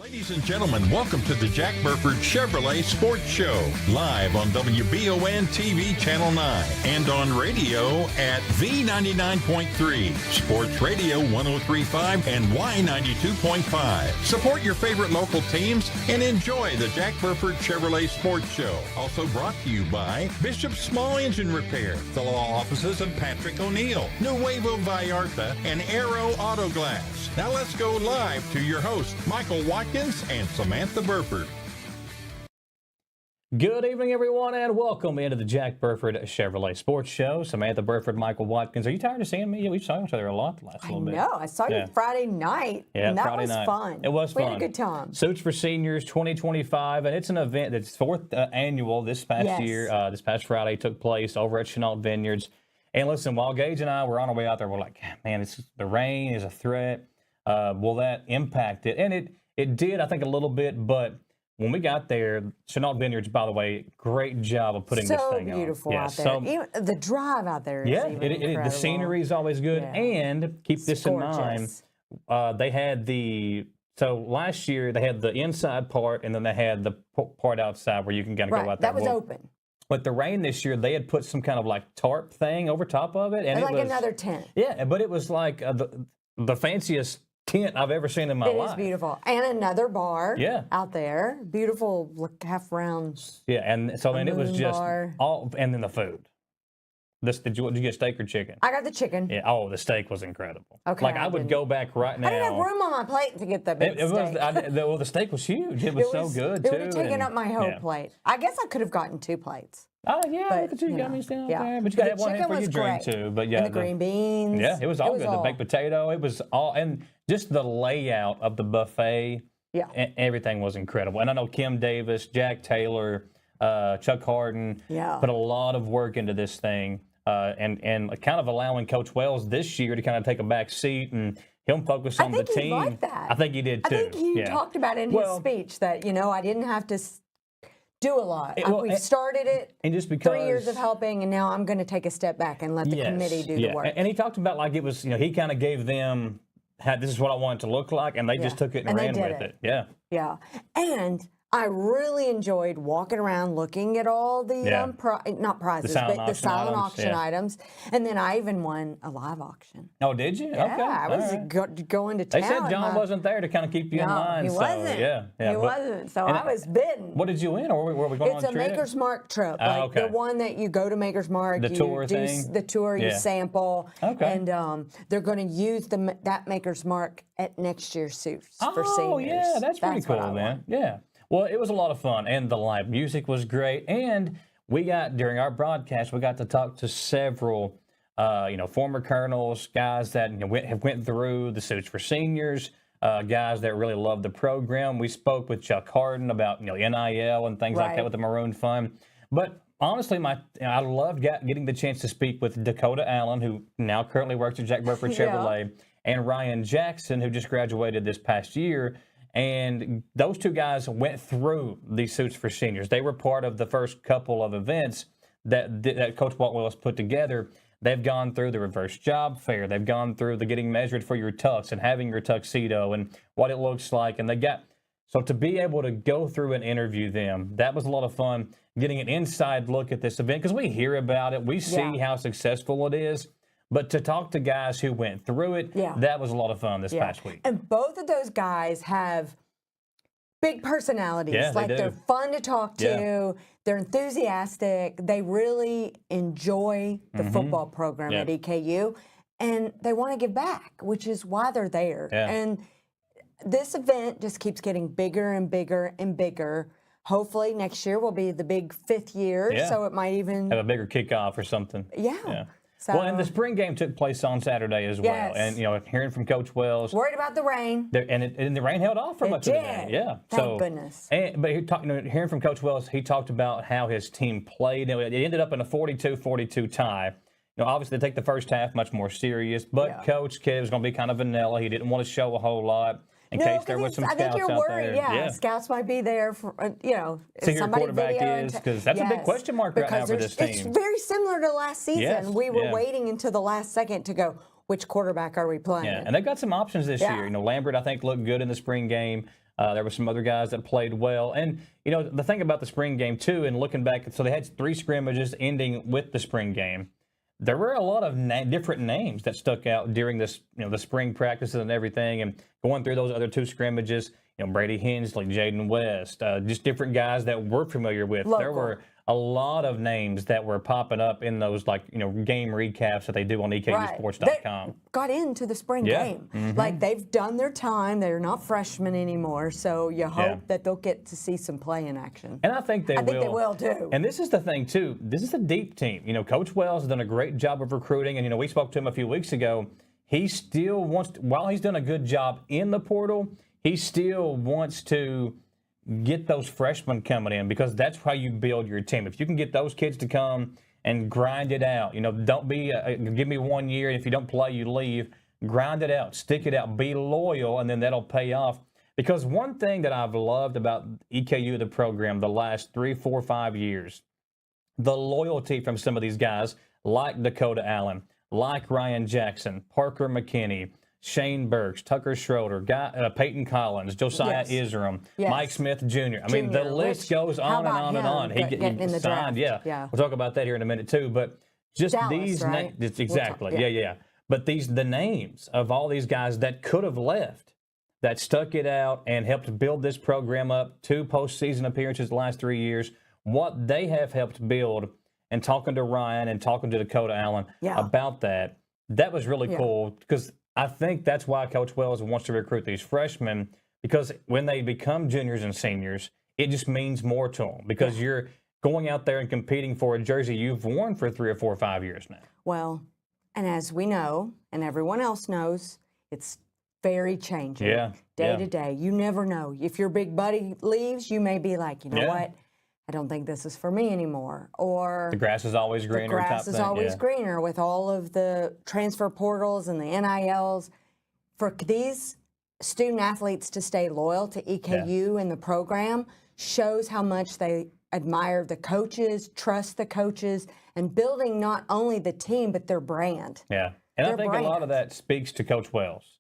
Ladies and gentlemen, welcome to the Jack Burford Chevrolet Sports Show, live on WBON TV Channel 9 and on radio at V99.3, Sports Radio 103.5 and Y92.5. Support your favorite local teams and enjoy the Jack Burford Chevrolet Sports Show. Also brought to you by Bishop Small Engine Repair, the law offices of Patrick O'Neill, Nuevo Vallarta, and Aero Auto Glass. Now let's go live to your host, Michael Watkins and Samantha Burford. Good evening, everyone, and welcome into the Jack Burford Chevrolet Sports Show. Samantha Burford, Michael Watkins. Are you tired of seeing me? Yeah, we saw each other a lot the last little bit. I know. I saw you Friday night, and that was fun. It was fun. We had a good time. Suits for Seniors 2025, and it's an event that's fourth annual this past year. This past Friday took place over at Chenault Vineyards. And listen, while Gage and I were on our way out there, we're like, man, the rain is a threat. Will that impact it? And it did, I think, a little bit, but when we got there, Chenault Vineyards, by the way, great job of putting this thing on. So beautiful out there. Even the drive out there is incredible. The scenery is always good. Yeah. And keep this in mind, they had last year they had the inside part, and then they had the part outside where you can kind of go out there. That was open. But the rain this year, they had put some kind of like tarp thing over top of it. And like another tent. Yeah, but it was like the fanciest tent I've ever seen in my life. It is beautiful. And another bar out there. Beautiful half round. Yeah, and so then it was just all, and then the food. Did you get steak or chicken? I got the chicken. Yeah. Oh, the steak was incredible. Okay. Like I would go back right now. I didn't have room on my plate to get the big steak. Well, the steak was huge. It was so good too. It would have taken up my whole plate. I guess I could have gotten 2 plates. Oh yeah, look at you got me standing there. But you got to have one hand for your drink too. But and the green beans. Yeah, it was all good. The baked potato. It was all, and just the layout of the buffet. Yeah. And everything was incredible. And I know Kim Davis, Jack Taylor, Chuck Harden put a lot of work into this thing. And kind of allowing Coach Wells this year to kind of take a back seat and him focus on the team. I think he liked that. I think he did too. I think he talked about in his speech that, I didn't have to do a lot. We've started it, and just because 3 years of helping, and now I'm going to take a step back and let the committee do the work. And he talked about like it was, he kind of gave them, this is what I want it to look like, and they just took it and ran with it. Yeah. Yeah. And I really enjoyed walking around looking at all the, not prizes, but the silent auction items. And then I even won a live auction. Oh, did you? Yeah, okay. I was going to town. They said John wasn't there to kind of keep you in line. He wasn't. He wasn't. So I was bidden. What did you win? Or were we going on a trip? It's a Maker's Mark trip. Like the one that you go to Maker's Mark. The tour thing? The tour, you sample. Okay. And they're going to use that Maker's Mark at next year's Suits for Seniors. Oh, yeah. That's pretty cool, man. Yeah. Well, it was a lot of fun, and the live music was great. And during our broadcast, we got to talk to several, former colonels, guys that have went through the Suits for Seniors, guys that really love the program. We spoke with Chuck Harden about NIL and things like that with the Maroon Fund. But honestly, I loved getting the chance to speak with Dakota Allen, who now currently works at Jack Burford Chevrolet, and Ryan Jackson, who just graduated this past year. And those two guys went through these Suits for Seniors. They were part of the first couple of events that Coach Walt Willis put together. They've gone through the reverse job fair. They've gone through the getting measured for your tux and having your tuxedo and what it looks like. And so to be able to go through and interview them, that was a lot of fun, getting an inside look at this event. Because we hear about it. We see how successful it is. But to talk to guys who went through it, that was a lot of fun this past week. And both of those guys have big personalities. Yeah, they're fun to talk to. Yeah. They're enthusiastic. They really enjoy the football program at EKU. And they want to give back, which is why they're there. Yeah. And this event just keeps getting bigger and bigger and bigger. Hopefully next year will be the big 5th year. Yeah. So it might even have a bigger kickoff or something. Yeah. So, well, and the spring game took place on Saturday as well. And, hearing from Coach Wells. Worried about the rain. And the rain held off for much of the day. Yeah. Thank goodness. But hearing from Coach Wells, he talked about how his team played. It ended up in a 42-42 tie. Obviously, they take the first half much more serious. But Coach Kidd was going to be kind of vanilla. He didn't want to show a whole lot. In case there was some scouts out there. I think you're worried, scouts might be there for, see who your quarterback is, because that's a big question mark right now for this team. It's very similar to last season. Yes, we were waiting until the last second to go, which quarterback are we playing? Yeah, and they've got some options this year. Lambert, I think, looked good in the spring game. There were some other guys that played well. And, you know, the thing about the spring game, too, and looking back, so they had 3 scrimmages ending with the spring game. There were a lot of different names that stuck out during this, you know, the spring practices and everything. And going through those other 2 scrimmages, you know, Brady Hensley, Jaden West, just different guys that we're familiar with. Local. There were a lot of names that were popping up in those, like, you know, game recaps that they do on EKUsports.com. They got into the spring game. Like, they've done their time. They're not freshmen anymore, so you hope that they'll get to see some play in action. And I think they will. I think they will, too. And this is the thing, too. This is a deep team. You know, Coach Wells has done a great job of recruiting, and, you know, we spoke to him a few weeks ago. He still wants to, while he's done a good job in the portal, he still wants to get those freshmen coming in, because that's how you build your team. If you can get those kids to come and grind it out, you know, don't be give me 1 year, and if you don't play, you leave. Grind it out, stick it out, be loyal, and then that'll pay off. Because one thing that I've loved about EKU, the program, the last 3, 4, 5 years, the loyalty from some of these guys like Dakota Allen, like Ryan Jackson, Parker McKinney, Shane Burks, Tucker Schroeder, Peyton Collins, Josiah Isram, Mike Smith Jr. I mean, the list goes on and on and on. He signed, yeah. We'll talk about that here in a minute too. But just Dallas, these right? names, exactly, But the names of all these guys that could have left, that stuck it out and helped build this program up, 2 postseason appearances the last 3 years, what they have helped build, and talking to Ryan and talking to Dakota Allen about that was really cool, because I think that's why Coach Wells wants to recruit these freshmen, because when they become juniors and seniors, it just means more to them, because you're going out there and competing for a jersey you've worn for 3 or 4 or 5 years now. Well, and as we know, and everyone else knows, it's very changing day to day. You never know. If your big buddy leaves, you may be like, you know what? I don't think this is for me anymore. Or the grass is always greener. The grass is always greener with all of the transfer portals and the NILs. For these student athletes to stay loyal to EKU and the program shows how much they admire the coaches, trust the coaches, and building not only the team, but their brand. Yeah. And I think a lot of that speaks to Coach Wells.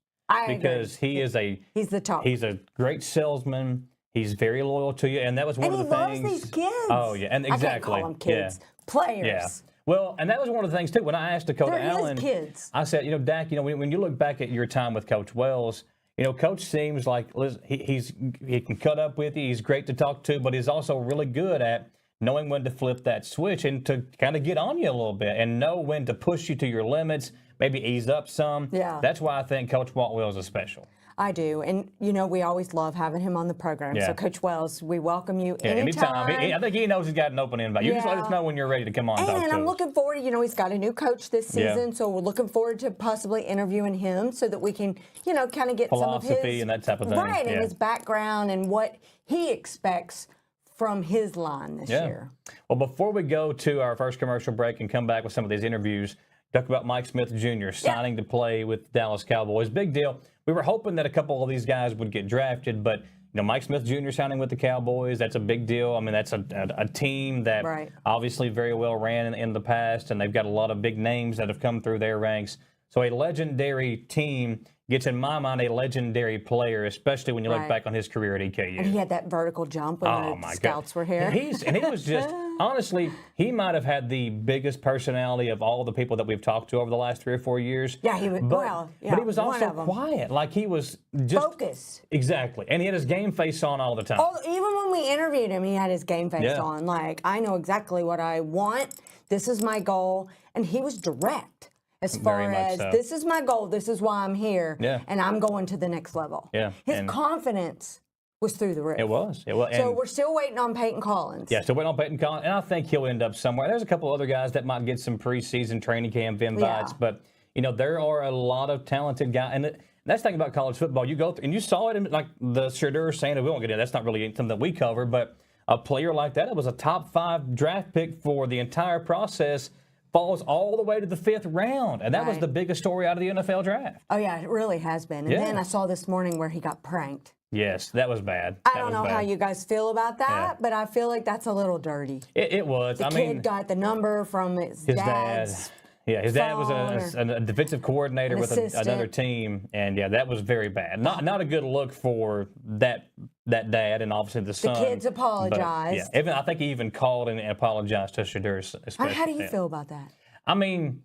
Because he's the top. He's a great salesman. He's very loyal to you, and that was one of the things. And he loves these kids. Oh, yeah, and exactly. I can't call them kids. Players. Yeah. Well, and that was one of the things, too. When I asked Dakota Allen, kids. I said, you know, Dak, you know, when you look back at your time with Coach Wells, you know, Coach seems like he can cut up with you. He's great to talk to, but he's also really good at knowing when to flip that switch and to kind of get on you a little bit and know when to push you to your limits, maybe ease up some. Yeah. That's why I think Coach Walt Wells is special. I do. And, you know, we always love having him on the program. Yeah. So, Coach Wells, we welcome you anytime. I think he knows he's got an open invite. You just let us know when you're ready to come on and talk to us. And I'm looking forward to, you know, he's got a new coach this season, so we're looking forward to possibly interviewing him so that we can, you know, kind of get philosophy some of his... and that type of thing. Right, and his background and what he expects from his line this year. Well, before we go to our first commercial break and come back with some of these interviews, talk about Mike Smith Jr. signing to play with Dallas Cowboys. Big deal. We were hoping that a couple of these guys would get drafted, but, you know, Mike Smith Jr. signing with the Cowboys, that's a big deal. I mean, that's a team that obviously very well ran in the past, and they've got a lot of big names that have come through their ranks. So a legendary team gets, in my mind, a legendary player, especially when you look back on his career at EKU. And he had that vertical jump when the scouts were here. And he was just, honestly, he might have had the biggest personality of all the people that we've talked to over the last 3 or 4 years. Yeah, he was, but he was also quiet. Like, he was just... focused. Exactly. And he had his game face on all the time. Oh, even when we interviewed him, he had his game face on. Like, I know exactly what I want. This is my goal. And he was direct. As far as, this is my goal, this is why I'm here, and I'm going to the next level. Yeah. His confidence was through the roof. It was. So we're still waiting on Peyton Collins. Yeah, still waiting on Peyton Collins, and I think he'll end up somewhere. There's a couple other guys that might get some preseason training camp invites, but, you know, there are a lot of talented guys. And that's the thing about college football. You go through, and you saw it in, like, the Shadur saying, we won't get in, that's not really something that we cover, but a player like that, it was a top 5 draft pick for the entire process, falls all the way to the 5th round. And that was the biggest story out of the NFL draft. Oh, yeah, it really has been. And then I saw this morning where he got pranked. Yes, that was bad. I don't know how you guys feel about that, but I feel like that's a little dirty. It was. The kid got the number from his dad's Yeah, his dad was a defensive coordinator with another team, and that was very bad. Not a good look for that dad, and obviously the son. The kids apologized. But, I think he even called and apologized to Shedeur. How do you feel about that? I mean,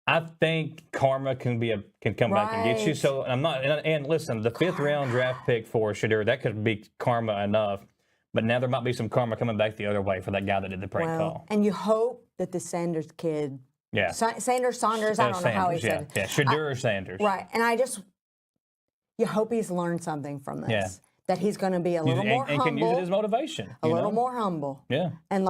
I think karma can come back and get you. So I'm not. And listen, the 5th round draft pick for Shedeur, that could be karma enough. But now there might be some karma coming back the other way for that guy that did the prank call. And you hope that the Sanders kid, Saunders, I don't know how he said it. Yeah, Shedeur Sanders. Right, and you hope he's learned something from this. Yeah. That he's going to be a little more humble. And can use it as motivation. A little more humble. Yeah. And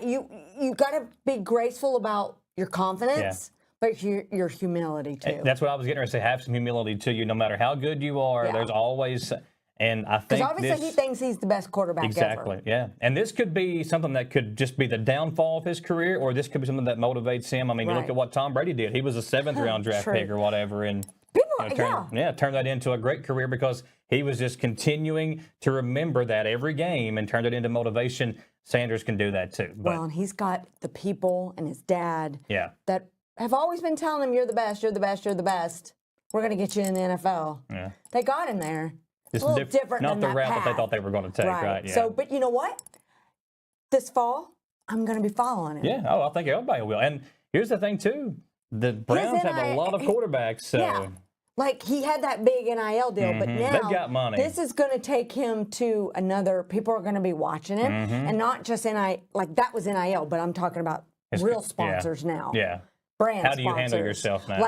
you got to be graceful about your confidence. But your humility too. That's what I was getting ready to say. Have some humility to you, no matter how good you are. There's always, and I think because obviously he thinks he's the best quarterback ever. Exactly. Yeah. And this could be something that could just be the downfall of his career, or this could be something that motivates him. I mean, you look at what Tom Brady did. He was a 7th round draft pick or whatever, and turned that into a great career because he was just continuing to remember that every game and turned it into motivation. Sanders can do that too. Well, and he's got the people and his dad that have always been telling him, you're the best, you're the best, you're the best. We're going to get you in the NFL. Yeah. They got him there. It's a little different not than the that route path. that they thought they were going to take, right? Yeah. So, but you know what? This fall, I'm going to be following him. Yeah. Oh, I think everybody will. And here's the thing, too. The Browns have a lot of quarterbacks. So. Yeah. Like, he had that big NIL deal, but now they've got money. This is going to take him to another, people are going to be watching him, and not just NIL, like that was NIL, but I'm talking about real sponsors now. Yeah. Brand sponsors. How do you handle yourself now?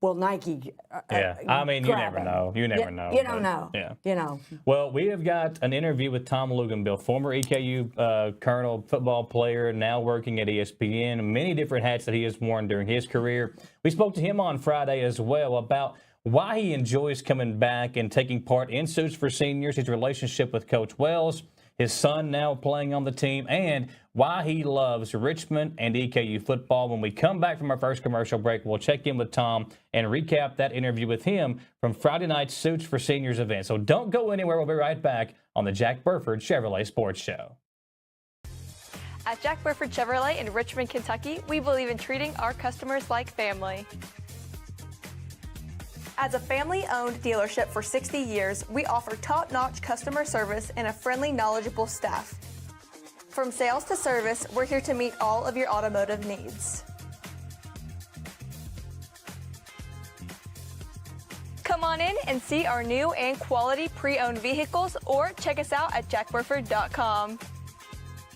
Nike. I mean, you never know. You never know. You don't know. Yeah. You know. Well, we have got an interview with Tom Luganbill, former EKU Colonel, football player, now working at ESPN, many different hats that he has worn during his career. We spoke to him on Friday as well about why he enjoys coming back and taking part in Suits for Seniors, his relationship with Coach Wells, his son now playing on the team, and why he loves Richmond and EKU football. When we come back from our first commercial break, we'll check in with Tom and recap that interview with him from Friday night's Suits for Seniors event. So don't go anywhere. We'll be right back on the Jack Burford Chevrolet Sports Show. At Jack Burford Chevrolet in Richmond, Kentucky, we believe in treating our customers like family. As a family-owned dealership for 60 years, we offer top-notch customer service and a friendly, knowledgeable staff. From sales to service, we're here to meet all of your automotive needs. Come on in and see our new and quality pre-owned vehicles, or check us out at jackburford.com.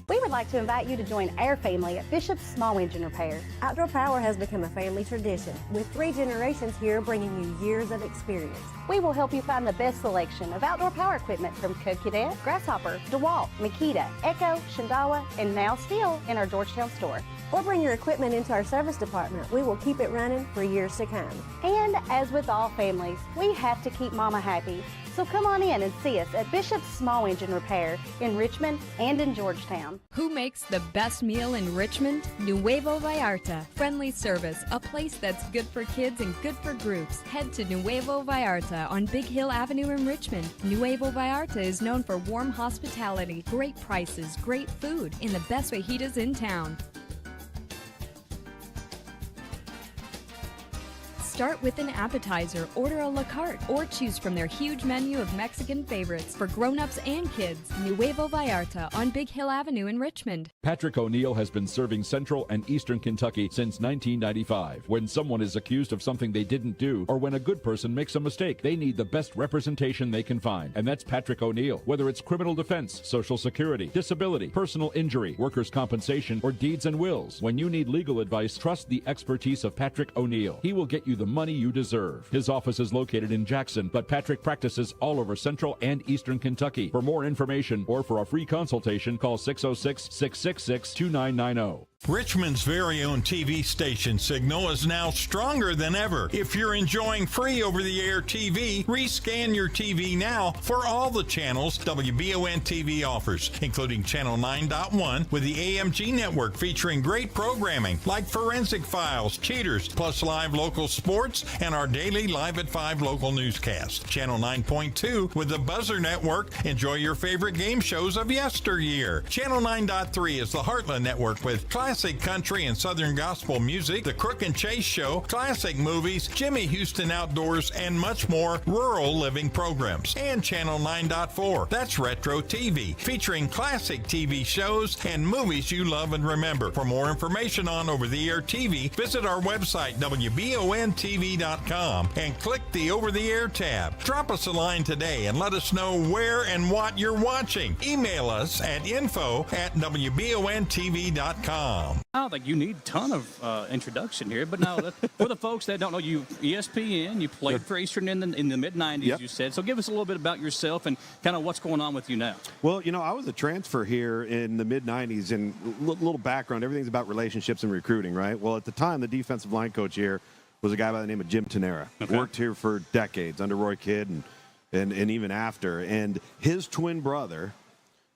We would like to invite you to join our family at Bishop's Small Engine Repair. Outdoor Power has become a family tradition, with 3 generations here bringing you years of experience. We will help you find the best selection of outdoor power equipment from Code Cadet, Grasshopper, DeWalt, Makita, Echo, Shindawa, and now Steel in our Georgetown store. Or bring your equipment into our service department. We will keep it running for years to come. And as with all families, we have to keep Mama happy. So come on in and see us at Bishop's Small Engine Repair in Richmond and in Georgetown. Who makes the best meal in Richmond? Nuevo Vallarta. Friendly service, a place that's good for kids and good for groups. Head to Nuevo Vallarta on Big Hill Avenue in Richmond. Nuevo Vallarta is known for warm hospitality, great prices, great food, and the best fajitas in town. Start with an appetizer, order a la carte, or choose from their huge menu of Mexican favorites for grown-ups and kids. Nuevo Vallarta on Big Hill Avenue in Richmond. Patrick O'Neill has been serving Central and Eastern Kentucky since 1995. When someone is accused of something they didn't do, or when a good person makes a mistake, they need the best representation they can find. And that's Patrick O'Neill. Whether it's criminal defense, Social Security, disability, personal injury, workers' compensation, or deeds and wills. When you need legal advice, trust the expertise of Patrick O'Neill. He will get you the money you deserve. His office is located in Jackson, but Patrick practices all over Central and Eastern Kentucky. For more information or for a free consultation, call 606-666-2990. Richmond's very own TV station signal is now stronger than ever. If you're enjoying free over-the-air TV, rescan your TV now for all the channels WBON TV offers, including Channel 9.1 with the AMG network featuring great programming like Forensic Files, Cheaters, plus live local sports and our daily Live at 5 local newscast. Channel 9.2 with the Buzzer Network. Enjoy your favorite game shows of yesteryear. Channel 9.3 is the Heartland Network with classic classic country and southern gospel music, The Crook and Chase Show, classic movies, Jimmy Houston Outdoors, and much more rural living programs. And Channel 9.4, that's Retro TV, featuring classic TV shows and movies you love and remember. For more information on over-the-air TV, visit our website, WBONTV.com, and click the Over-the-Air tab. Drop us a line today and let us know where and what you're watching. Email us at info@WBONTV.com. I don't think you need a ton of introduction here, but no, for the folks that don't know you, ESPN, you played for Eastern in the mid-'90s, you said. So give us a little bit about yourself and kind of what's going on with you now. Well, I was a transfer here in the mid-'90s, and a little background, everything's about relationships and recruiting, right? Well, at the time, the defensive line coach here was a guy by the name of Jim Tenera. Okay. Worked here for decades under Roy Kidd and even after. And his twin brother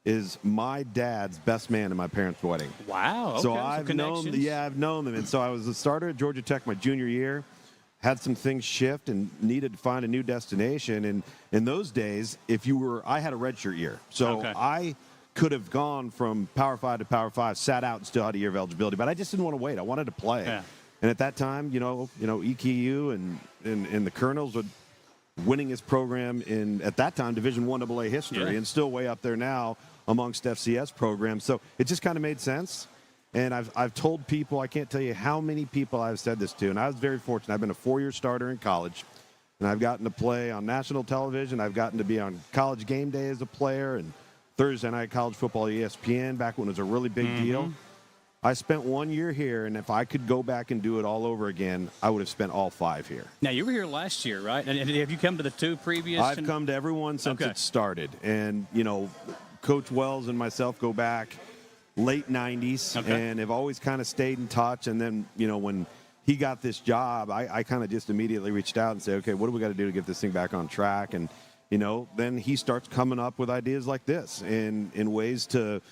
is my dad's best man in my parents' wedding. Wow. Okay. So I've known them. And so I was a starter at Georgia Tech my junior year, had some things shift and needed to find a new destination. And in those days, I had a redshirt year. So I could have gone from Power 5 to Power 5, sat out and still had a year of eligibility. But I just didn't want to wait. I wanted to play. Yeah. And at that time, EKU and the Colonels were winning his program in, at that time, Division I AA history, and still way up there now amongst FCS programs. So it just kind of made sense. And I've told people, I can't tell you how many people I've said this to, and I was very fortunate. I've been a 4-year starter in college, and I've gotten to play on national television. I've gotten to be on College Game Day as a player, and Thursday night college football ESPN back when it was a really big deal. I spent 1 year here, and if I could go back and do it all over again, I would have spent all 5 here. Now, you were here last year, right? And have you come to the 2 previous? I've come to every one since it started. And, Coach Wells and myself go back late 90s and have always kind of stayed in touch. And then, when he got this job, I kind of just immediately reached out and said, okay, what do we got to do to get this thing back on track? And, then he starts coming up with ideas like this in ways to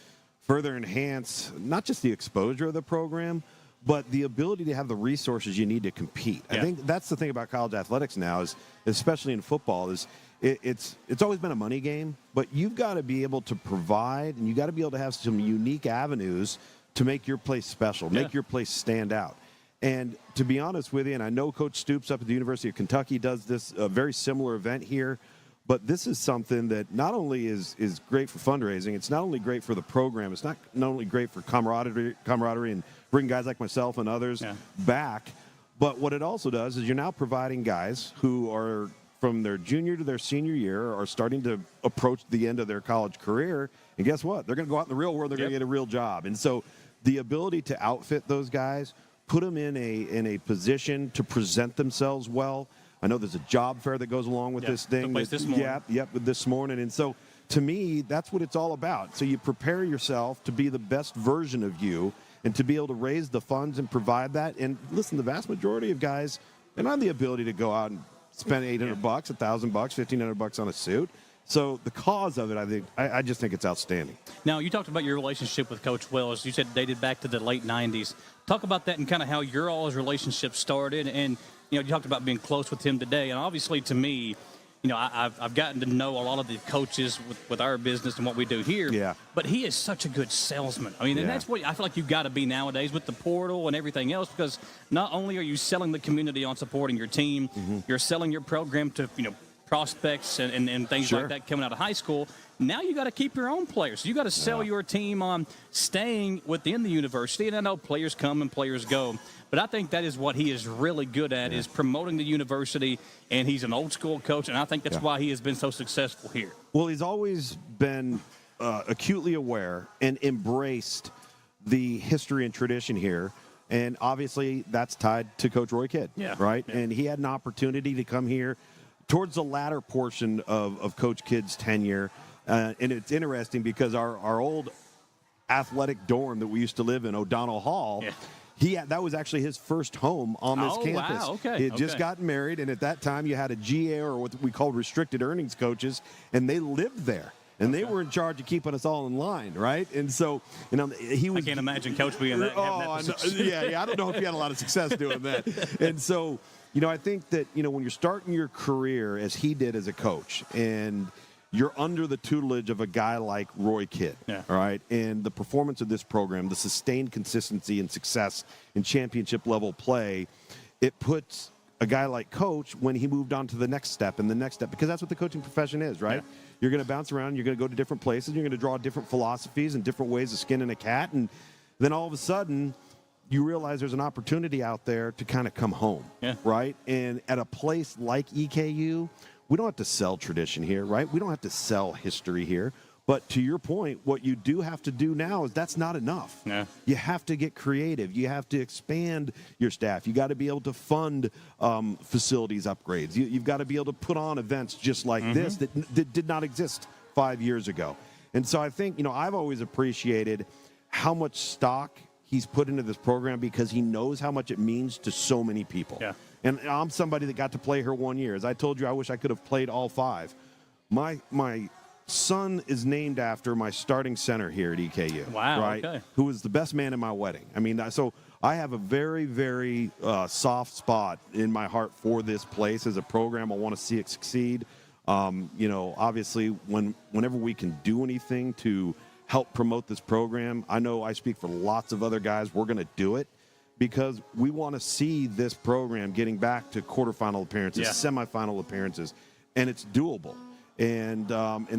further enhance not just the exposure of the program, but the ability to have the resources you need to compete. I think that's the thing about college athletics now, is especially in football, is it's always been a money game, but you've got to be able to provide, and you got to be able to have some unique avenues to make your place special, make your place stand out. And to be honest with you, and I know Coach Stoops up at the University of Kentucky does this, a very similar event here, but this is something that not only is great for fundraising, it's not only great for the program, it's not only great for camaraderie and bring guys like myself and others back, but what it also does is you're now providing guys who are from their junior to their senior year are starting to approach the end of their college career, and guess what? They're going to go out in the real world, they're going to get a real job. And so the ability to outfit those guys, put them in a position to present themselves well. I know there's a job fair that goes along with this thing. This morning. This morning. And so, to me, that's what it's all about. So you prepare yourself to be the best version of you and to be able to raise the funds and provide that. And listen, the vast majority of guys, they don't have the ability to go out and spend $800, $1,000, $1,500 on a suit. So the cause of it, I just think it's outstanding. Now, you talked about your relationship with Coach Wells. You said it dated back to the late 90s. Talk about that and kind of how your all's relationship started. And, you talked about being close with him today. And obviously, to me, I've gotten to know a lot of the coaches with our business and what we do here. Yeah. But he is such a good salesman. I mean, and that's what I feel like you've got to be nowadays with the portal and everything else, because not only are you selling the community on supporting your team, you're selling your program to, prospects and things like that coming out of high school. Now you got to keep your own players. So you got to sell your team on staying within the university. And I know players come and players go, but I think that is what he is really good at, is promoting the university. And he's an old school coach, and I think that's why he has been so successful here. Well, he's always been acutely aware and embraced the history and tradition here. And obviously that's tied to Coach Roy Kidd, right? Yeah. And he had an opportunity to come here towards the latter portion of Coach Kidd's tenure. And it's interesting because our old athletic dorm that we used to live in, O'Donnell Hall, that was actually his first home on this campus. Wow, okay. He had just gotten married, and at that time you had a GA, or what we called restricted earnings coaches, and they lived there. And they were in charge of keeping us all in line, right? And so, he was. I can't imagine Coach being that. I don't know if he had a lot of success doing that. And so, I think that when you're starting your career as he did as a coach, and you're under the tutelage of a guy like Roy Kidd, all right? And the performance of this program, the sustained consistency and success in championship-level play, it puts a guy like Coach when he moved on to the next step and the next step, because that's what the coaching profession is, right? Yeah. You're going to bounce around, you're going to go to different places, you're going to draw different philosophies and different ways of skinning a cat, and then all of a sudden you realize there's an opportunity out there to kind of come home, right? And at a place like EKU, we don't have to sell tradition here, right? We don't have to sell history here. But to your point, what you do have to do now is that's not enough. Yeah. You have to get creative. You have to expand your staff. You got to be able to fund facilities upgrades. You've got to be able to put on events just like this that did not exist 5 years ago. And so I think, I've always appreciated how much stock he's put into this program because he knows how much it means to so many people. Yeah. And I'm somebody that got to play her 1 year. As I told you, I wish I could have played all 5. My son is named after my starting center here at EKU. Wow, right? Okay. Who was the best man in my wedding. I mean, so I have a very, very soft spot in my heart for this place as a program. I want to see it succeed. Obviously, whenever we can do anything to help promote this program, I know I speak for lots of other guys, we're going to do it. Because we want to see this program getting back to quarterfinal appearances, semifinal appearances, and it's doable. And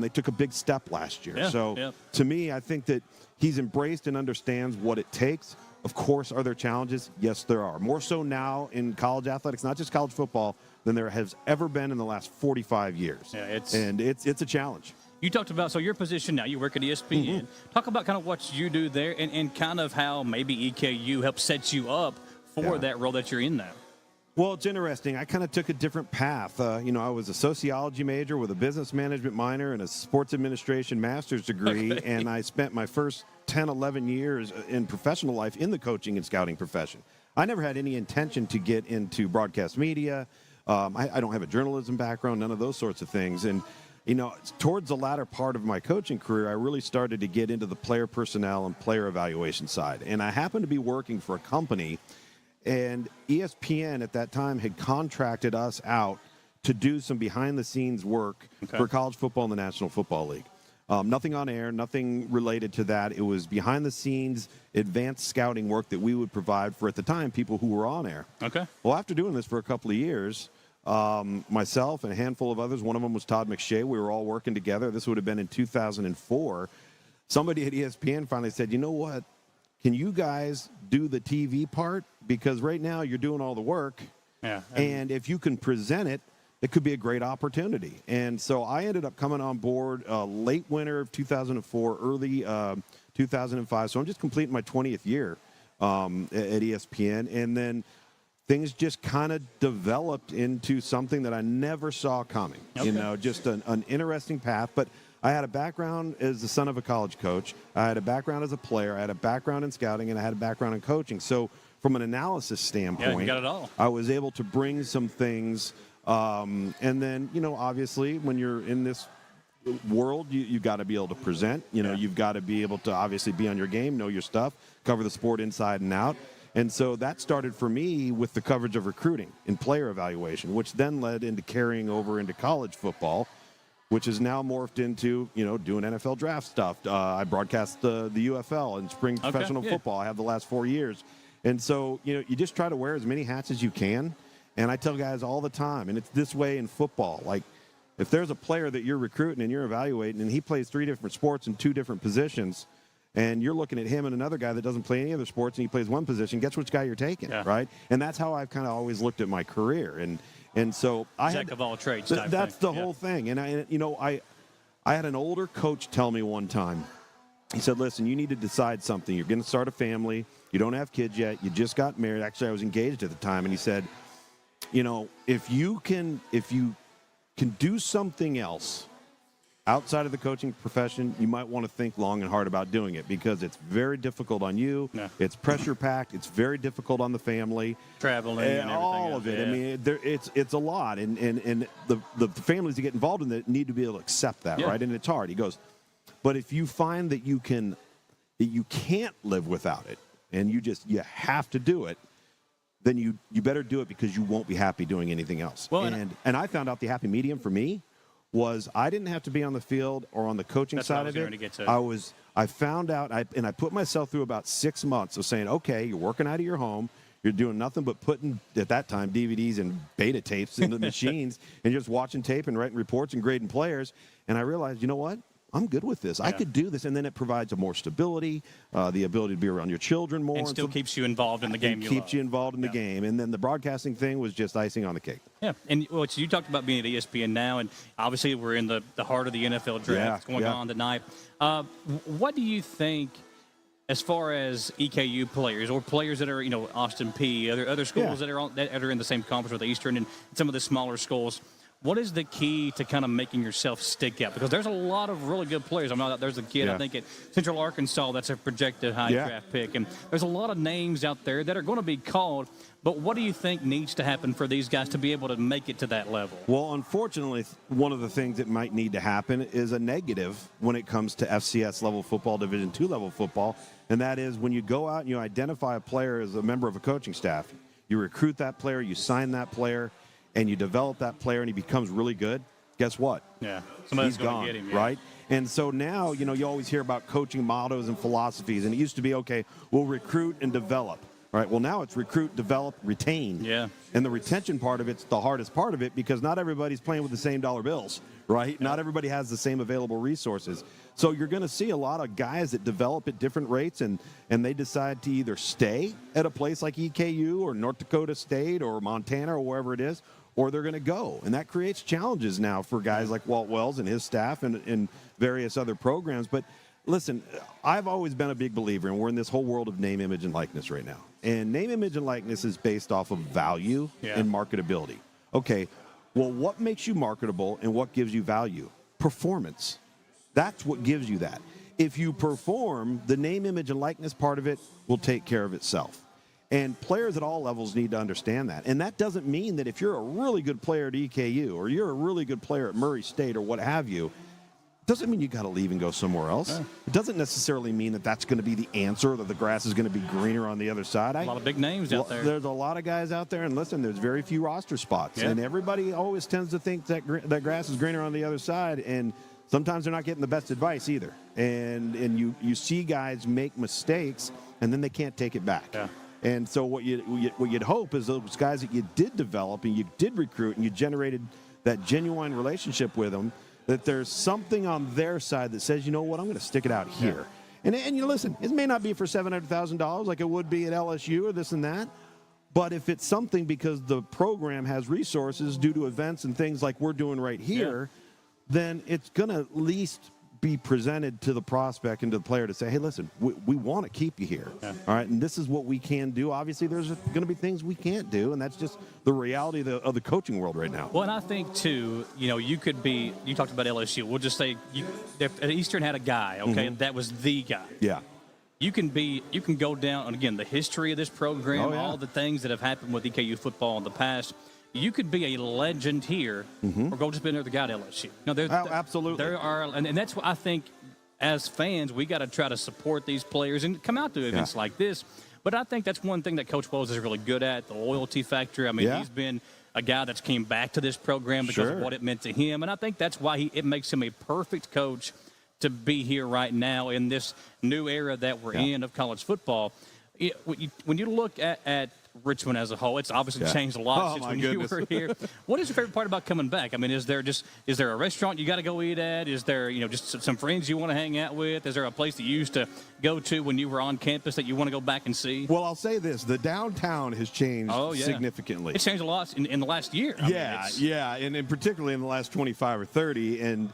they took a big step last year. To me, I think that he's embraced and understands what it takes. Of course, are there challenges? Yes, there are. More so now in college athletics, not just college football, than there has ever been in the last 45 years. Yeah, it's a challenge. You talked about, so your position now, you work at ESPN. Talk about kind of what you do there and kind of how maybe EKU helps set you up for that role that you're in now. Well, it's interesting. I kind of took a different path. I was a sociology major with a business management minor and a sports administration master's degree, and I spent my first 10, 11 years in professional life in the coaching and scouting profession. I never had any intention to get into broadcast media. I don't have a journalism background, none of those sorts of things. And towards the latter part of my coaching career, I really started to get into the player personnel and player evaluation side. And I happened to be working for a company, and ESPN at that time had contracted us out to do some behind-the-scenes work for college football in the National Football League. Nothing on air, nothing related to that. It was behind-the-scenes advanced scouting work that we would provide for, at the time, people who were on air. Okay. Well, after doing this for a couple of years, myself and a handful of others, one of them was Todd McShay. We were all working together. This would have been in 2004. Somebody at ESPN finally said, you know what? Can you guys do the TV part? Because right now you're doing all the work. Yeah. And if you can present it, it could be a great opportunity. And so I ended up coming on board late winter of 2004, early 2005. So I'm just completing my 20th year at ESPN. And then things just kind of developed into something that I never saw coming. Just an interesting path. But I had a background as the son of a college coach. I had a background as a player. I had a background in scouting, and I had a background in coaching. So from an analysis standpoint, you got it all. I was able to bring some things. And then, obviously, when you're in this world, you got to be able to present. You've got to be able to obviously be on your game, know your stuff, cover the sport inside and out. And so that started for me with the coverage of recruiting and player evaluation, which then led into carrying over into college football, which is now morphed into, doing NFL draft stuff. I broadcast the UFL and spring professional football. I have the last 4 years. And so, you just try to wear as many hats as you can. And I tell guys all the time, and it's this way in football, like if there's a player that you're recruiting and you're evaluating and he plays 3 different sports in 2 different positions, and you're looking at him and another guy that doesn't play any other sports and he plays one position, guess which guy you're taking, right? And that's how I've kind of always looked at my career. And so I Jack of all trades. That's the whole thing. And I had an older coach tell me one time, he said, listen, you need to decide something. You're going to start a family. You don't have kids yet. You just got married. Actually, I was engaged at the time. And he said, if you can do something else outside of the coaching profession, you might want to think long and hard about doing it because it's very difficult on you. Yeah. It's pressure-packed. It's very difficult on the family. Traveling and all of it. Yeah. I mean, it's a lot. And the families that get involved in it need to be able to accept that, right? And it's hard. He goes, but if you find that you can't live without it and you have to do it, then you better do it because you won't be happy doing anything else. Well, and I found out the happy medium for me was I didn't have to be on the field or on the coaching side of it. I found out, and I put myself through about 6 months of saying, okay, you're working out of your home. You're doing nothing but putting, at that time, DVDs and beta tapes into the machines and just watching tape and writing reports and grading players. And I realized, you know what? I'm good with this. I could do this. And then it provides a more stability, the ability to be around your children more. And still keeps you involved in the game. Keeps you involved in the game. And then the broadcasting thing was just icing on the cake. Yeah. And so you talked about being at ESPN now, and obviously we're in the heart of the NFL draft going on tonight. What do you think, as far as EKU players or players that are, Austin Peay, other schools that are in the same conference with Eastern and some of the smaller schools, what is the key to kind of making yourself stick out? Because there's a lot of really good players. There's a kid, I think, at Central Arkansas that's a projected high draft pick. And there's a lot of names out there that are going to be called. But what do you think needs to happen for these guys to be able to make it to that level? Well, unfortunately, one of the things that might need to happen is a negative when it comes to FCS level football, Division II level football. And that is when you go out and you identify a player as a member of a coaching staff, you recruit that player, you sign that player, and you develop that player and he becomes really good, guess what? Yeah. He's gone, get him, right? And so now, you always hear about coaching mottos and philosophies, and it used to be, okay, we'll recruit and develop. All right, well, now it's recruit, develop, retain. Yeah. And the retention part of it's the hardest part of it because not everybody's playing with the same dollar bills, right? Yeah. Not everybody has the same available resources. So you're going to see a lot of guys that develop at different rates and they decide to either stay at a place like EKU or North Dakota State or Montana or wherever it is, or they're going to go. And that creates challenges now for guys like Walt Wells and his staff and various other programs. But listen, I've always been a big believer, and we're in this whole world of name, image, and likeness right now. And name, image, and likeness is based off of value and marketability. Okay, well, what makes you marketable and what gives you value? Performance. That's what gives you that. If you perform, the name, image, and likeness part of it will take care of itself. And players at all levels need to understand that. And that doesn't mean that if you're a really good player at EKU or you're a really good player at Murray State or what have you, doesn't mean you got to leave and go somewhere else. Yeah. It doesn't necessarily mean that that's going to be the answer, that the grass is going to be greener on the other side. A lot of big names out there. There's a lot of guys out there, and listen, there's very few roster spots. Yeah. And everybody always tends to think that that grass is greener on the other side, and sometimes they're not getting the best advice either. And you see guys make mistakes, and then they can't take it back. Yeah. And so what you'd hope is those guys that you did develop and you did recruit and you generated that genuine relationship with them, that there's something on their side that says, you know what, I'm going to stick it out here. Yeah. And you listen, it may not be for $700,000 like it would be at LSU or this and that, but if it's something because the program has resources due to events and things like we're doing right here, then it's going to at least be presented to the prospect and to the player to say, hey, listen, we want to keep you here. Yeah. All right, and this is what we can do. Obviously, there's going to be things we can't do, and that's just the reality of the coaching world right now. Well, and I think, too, you could be – you talked about LSU. We'll just say Eastern had a guy, okay, and that was the guy. Yeah. You can go down, and again, the history of this program, all the things that have happened with EKU football in the past – you could be a legend here or go just be another guy at LSU. No, absolutely. There are, and that's what I think as fans, we got to try to support these players and come out to events like this. But I think that's one thing that Coach Wells is really good at, the loyalty factor. I mean, he's been a guy that's came back to this program because of what it meant to him. And I think that's why it makes him a perfect coach to be here right now in this new era that we're in of college football. When you look at Richmond as a whole, it's obviously changed a lot since when you were here. What is your favorite part about coming back? I mean, is there a restaurant you got to go eat at? Is there, just some friends you want to hang out with? Is there a place that you used to go to when you were on campus that you want to go back and see? Well, I'll say this. The downtown has changed significantly. It's changed a lot in the last year. And particularly in the last 25 or 30.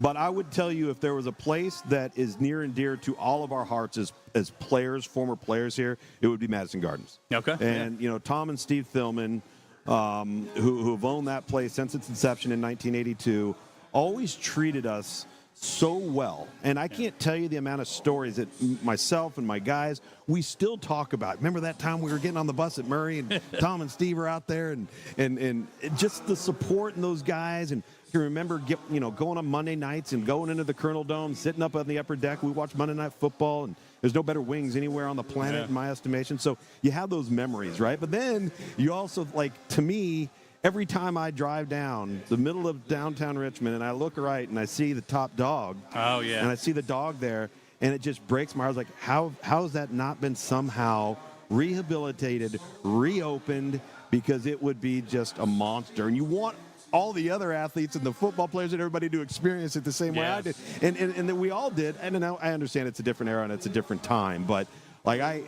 But I would tell you, if there was a place that is near and dear to all of our hearts as players, former players here, it would be Madison Gardens. Okay. And, Tom and Steve Thilman, who have owned that place since its inception in 1982, always treated us so well. And I can't tell you the amount of stories that myself and my guys, we still talk about. Remember that time we were getting on the bus at Murray and Tom and Steve were out there and just the support in those guys. And I can remember going on Monday nights and going into the Colonel Dome, sitting up on the upper deck. We watched Monday Night Football, and there's no better wings anywhere on the planet in my estimation. So you have those memories, right? But then you also, to me, every time I drive down the middle of downtown Richmond and I look right and I see the top dog. Oh, yeah. And I see the dog there, and it just breaks my heart. I was like, how has that not been somehow rehabilitated, reopened, because it would be just a monster. And you want all the other athletes and the football players and everybody to experience it the same way I did. And that we all did. And now I understand it's a different era and it's a different time. But, like,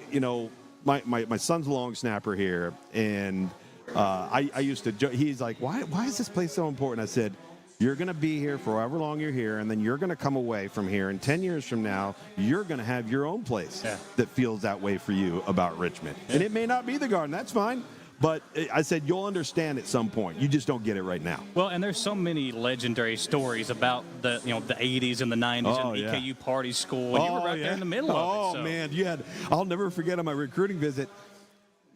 my son's a long snapper here. And I used to he's like, why is this place so important? I said, you're going to be here for however long you're here, and then you're going to come away from here. And 10 years from now, you're going to have your own place that feels that way for you about Richmond. And it may not be the Garden. That's fine. But I said, you'll understand at some point. You just don't get it right now. Well, and there's so many legendary stories about the 80s and the 90s and EKU party school. And you were right there in the middle of it. Oh, man. I'll never forget on my recruiting visit,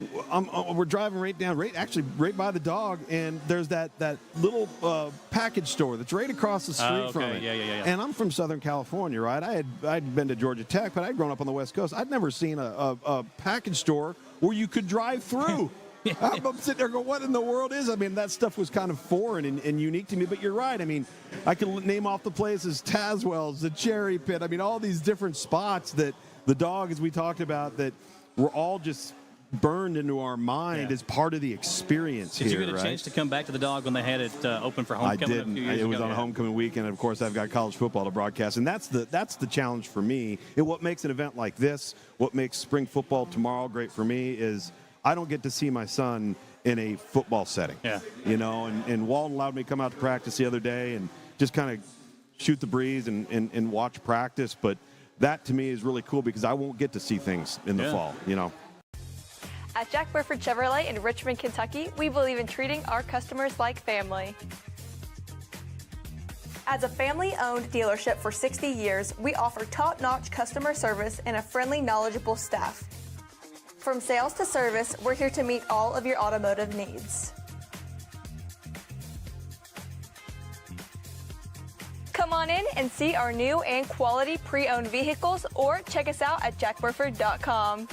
we're driving right by the dog, and there's that little package store that's right across the street from it. Yeah. And I'm from Southern California, right? I'd been to Georgia Tech, but I'd grown up on the West Coast. I'd never seen a package store where you could drive through. I'm sitting there going, what in the world is? I mean, that stuff was kind of foreign and unique to me, but you're right. I mean, I can name off the places, Tazwell's, the Cherry Pit. I mean, all these different spots that the dog, as we talked about, that were all just burned into our mind as part of the experience here. Did you get a chance to come back to the dog when they had it open for homecoming? I didn't. It was on homecoming weekend, and of course I've got college football to broadcast, and that's the challenge for me. And what makes an event like this, what makes spring football tomorrow great for me, is I don't get to see my son in a football setting. Yeah. And Walton allowed me to come out to practice the other day and just kind of shoot the breeze and watch practice, but that to me is really cool because I won't get to see things in the fall, At Jack Burford Chevrolet in Richmond, Kentucky, we believe in treating our customers like family. As a family-owned dealership for 60 years, we offer top-notch customer service and a friendly, knowledgeable staff. From sales to service, we're here to meet all of your automotive needs. Come on in and see our new and quality pre-owned vehicles, or check us out at jackburford.com.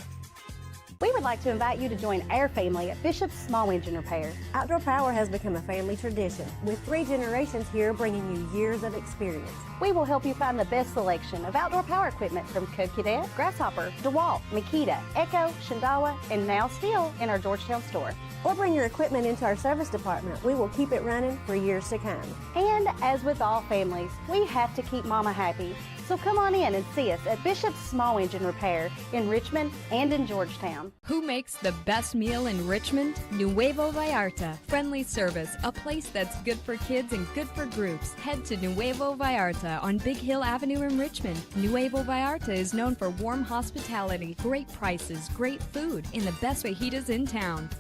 We would like to invite you to join our family at Bishop's Small Engine Repair. Outdoor Power has become a family tradition, with 3 generations here bringing you years of experience. We will help you find the best selection of outdoor power equipment from Code Cadet, Grasshopper, DeWalt, Makita, Echo, Shindawa, and now Steel in our Georgetown store. Or bring your equipment into our service department. We will keep it running for years to come. And as with all families, we have to keep Mama happy. So come on in and see us at Bishop's Small Engine Repair in Richmond and in Georgetown. Who makes the best meal in Richmond? Nuevo Vallarta. Friendly service, a place that's good for kids and good for groups. Head to Nuevo Vallarta on Big Hill Avenue in Richmond. Nuevo Vallarta is known for warm hospitality, great prices, great food, and the best fajitas in town.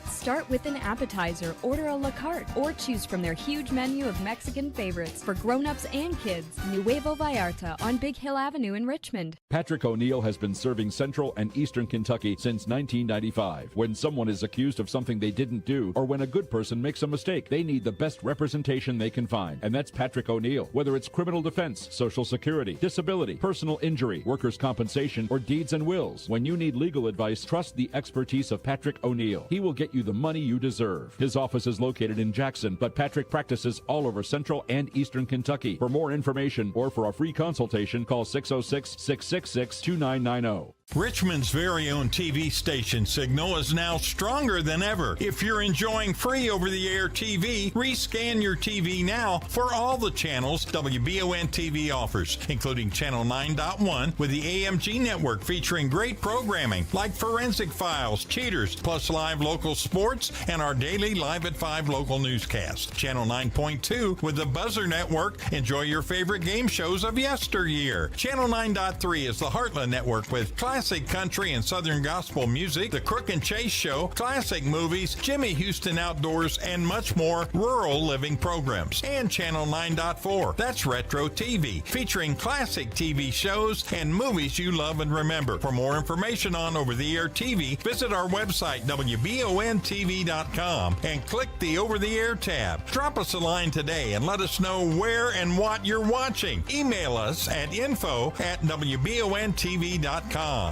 Start with an appetizer, order a la carte, or choose from their huge menu of Mexican favorites for grown-ups and kids. Nuevo Vallarta on Big Hill Avenue in Richmond. Patrick O'Neill has been serving Central and Eastern Kentucky since 1995. When someone is accused of something they didn't do, or when a good person makes a mistake, they need the best representation they can find. And that's Patrick O'Neill. Whether it's criminal defense, Social Security, disability, personal injury, workers' compensation, or deeds and wills, when you need legal advice, trust the expertise of Patrick O'Neill. He will get you the money you deserve. His office is located in Jackson, but Patrick practices all over Central and Eastern Kentucky. For more information or for a free consultation, call 606-666-2990. Richmond's very own TV station signal is now stronger than ever. If you're enjoying free over-the-air TV, rescan your TV now for all the channels WBON TV offers, including Channel 9.1 with the AMG network featuring great programming like Forensic Files, Cheaters, plus live local sports and our daily Live at 5 local newscast. Channel 9.2 with the Buzzer Network. Enjoy your favorite game shows of yesteryear. Channel 9.3 is the Heartland Network with classic country and southern gospel music, The Crook and Chase Show, classic movies, Jimmy Houston Outdoors, and much more rural living programs. And Channel 9.4, that's Retro TV, featuring classic TV shows and movies you love and remember. For more information on over-the-air TV, visit our website, WBONTV.com, and click the Over-the-Air tab. Drop us a line today and let us know where and what you're watching. Email us at info@WBONTV.com.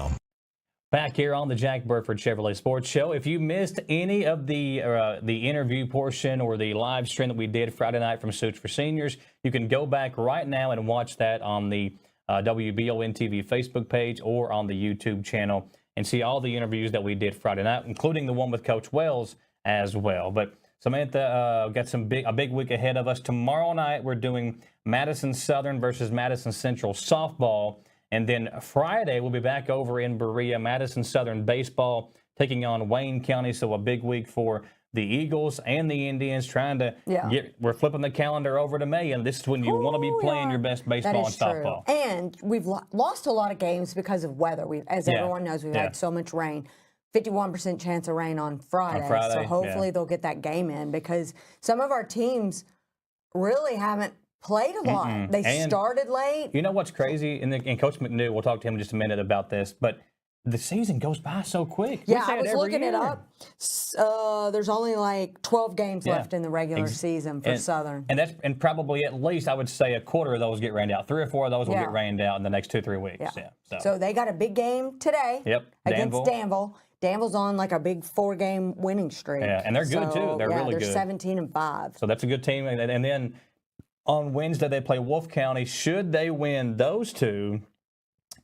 Back here on the Jack Burford Chevrolet Sports Show. If you missed any of the interview portion or the live stream that we did Friday night from Suits for Seniors, you can go back right now and watch that on the WBON TV Facebook page or on the YouTube channel and see all the interviews that we did Friday night, including the one with Coach Wells as well. But Samantha got a big week ahead of us. Tomorrow night we're doing Madison Southern versus Madison Central softball. And then Friday, we'll be back over in Berea, Madison Southern baseball, taking on Wayne County. So a big week for the Eagles and the Indians trying to we're flipping the calendar over to May. And this is when you want to be playing your best baseball and softball. And we've lost a lot of games because of weather. As everyone knows, we've had so much rain. 51% chance of rain on Friday. So hopefully they'll get that game in because some of our teams really haven't played a lot. They started late. You know what's crazy? And Coach McNew, we'll talk to him in just a minute about this, but the season goes by so quick. Yeah, I was looking it up. There's only like 12 games left in the regular season for Southern. And probably at least, I would say, a quarter of those get rained out. 3 or 4 of those will get rained out in the next 2-3 weeks. Yeah. So they got a big game today against Danville. Danville's on like a big 4-game winning streak. Yeah, and they're good too. They're really good. They're 17-5. So that's a good team. And then on Wednesday, they play Wolf County. Should they win those two,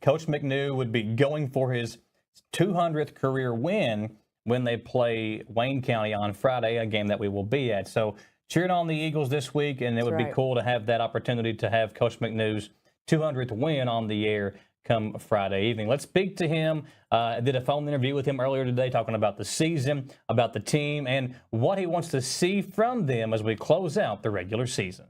Coach McNew would be going for his 200th career win when they play Wayne County on Friday, a game that we will be at. So cheering on the Eagles this week, and it would be cool to have that opportunity to have Coach McNew's 200th win on the air come Friday evening. Let's speak to him. I did a phone interview with him earlier today talking about the season, about the team, and what he wants to see from them as we close out the regular season.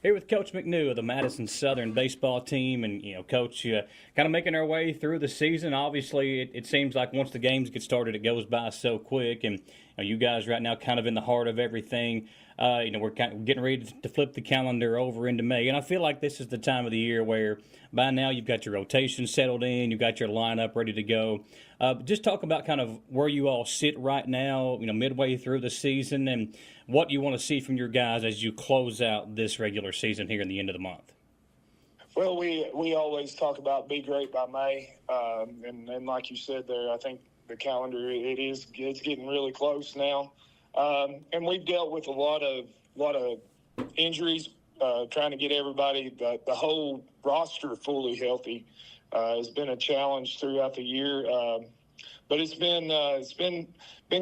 Here with Coach McNew of the Madison Southern baseball team. And, Coach, kind of making our way through the season. Obviously, it seems like once the games get started, it goes by so quick. And you guys right now kind of in the heart of everything. We're kind of getting ready to flip the calendar over into May. And I feel like this is the time of the year where by now you've got your rotation settled in, you've got your lineup ready to go. Just talk about kind of where you all sit right now, midway through the season, and what you want to see from your guys as you close out this regular season here in the end of the month. Well, we always talk about be great by May, and like you said there, I think the calendar it's getting really close now, and we've dealt with a lot of injuries, trying to get everybody the whole roster fully healthy has been a challenge throughout the year, but it's been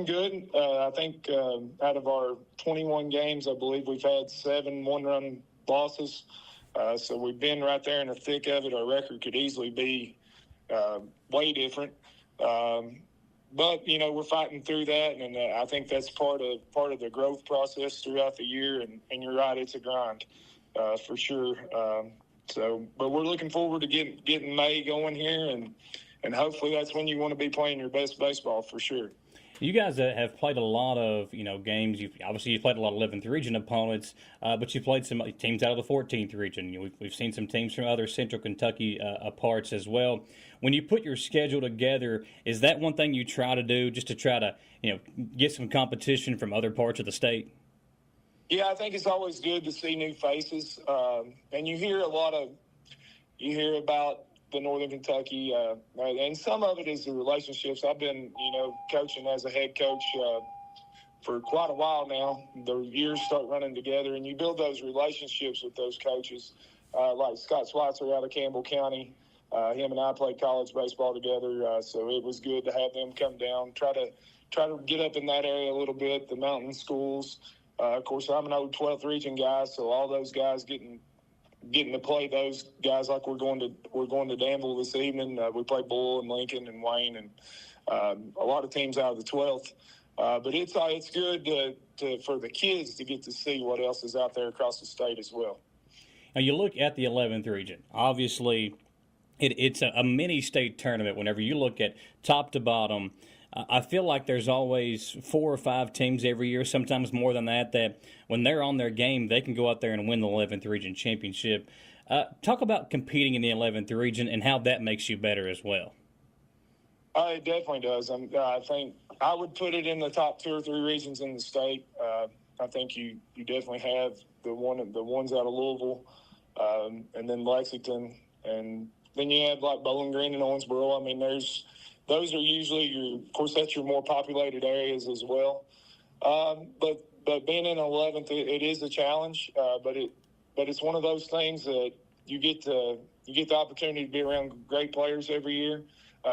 good. I think out of our 21 games, I believe we've had 7 one-run losses. So we've been right there in the thick of it. Our record could easily be way different. But, we're fighting through that, and I think that's part of the growth process throughout the year. And you're right, it's a grind for sure. But we're looking forward to getting May going here, and hopefully that's when you want to be playing your best baseball for sure. You guys have played a lot of, games. You've played a lot of 11th region opponents, but you played some teams out of the 14th region. We've seen some teams from other Central Kentucky parts as well. When you put your schedule together, is that one thing you try to do just to try to, get some competition from other parts of the state? Yeah, I think it's always good to see new faces, and you hear about the Northern Kentucky, and some of it is the relationships. I've been, coaching as a head coach for quite a while now. The years start running together, and you build those relationships with those coaches, like Scott Schweitzer out of Campbell County. Him and I played college baseball together, so it was good to have them come down, try to get up in that area a little bit, the mountain schools. Of course, I'm an old 12th region guy, so all those guys getting to play those guys like we're going to Danville this evening. We play Bull and Lincoln and Wayne and a lot of teams out of the 12th. But it's good for the kids to get to see what else is out there across the state as well. Now you look at the 11th region. Obviously, it's a mini state tournament. Whenever you look at top to bottom, I feel like there's always 4 or 5 teams every year, sometimes more than that when they're on their game, they can go out there and win the 11th region championship. Talk about competing in the 11th region and how that makes you better as well. It definitely does. I think I would put it in the top 2 or 3 regions in the state. I think you definitely have the ones out of Louisville, and then Lexington, and you have like Bowling Green and Owensboro. I mean, those are usually of course, that's your more populated areas as well. But being in 11th, it is a challenge. But it's one of those things that you get the opportunity to be around great players every year.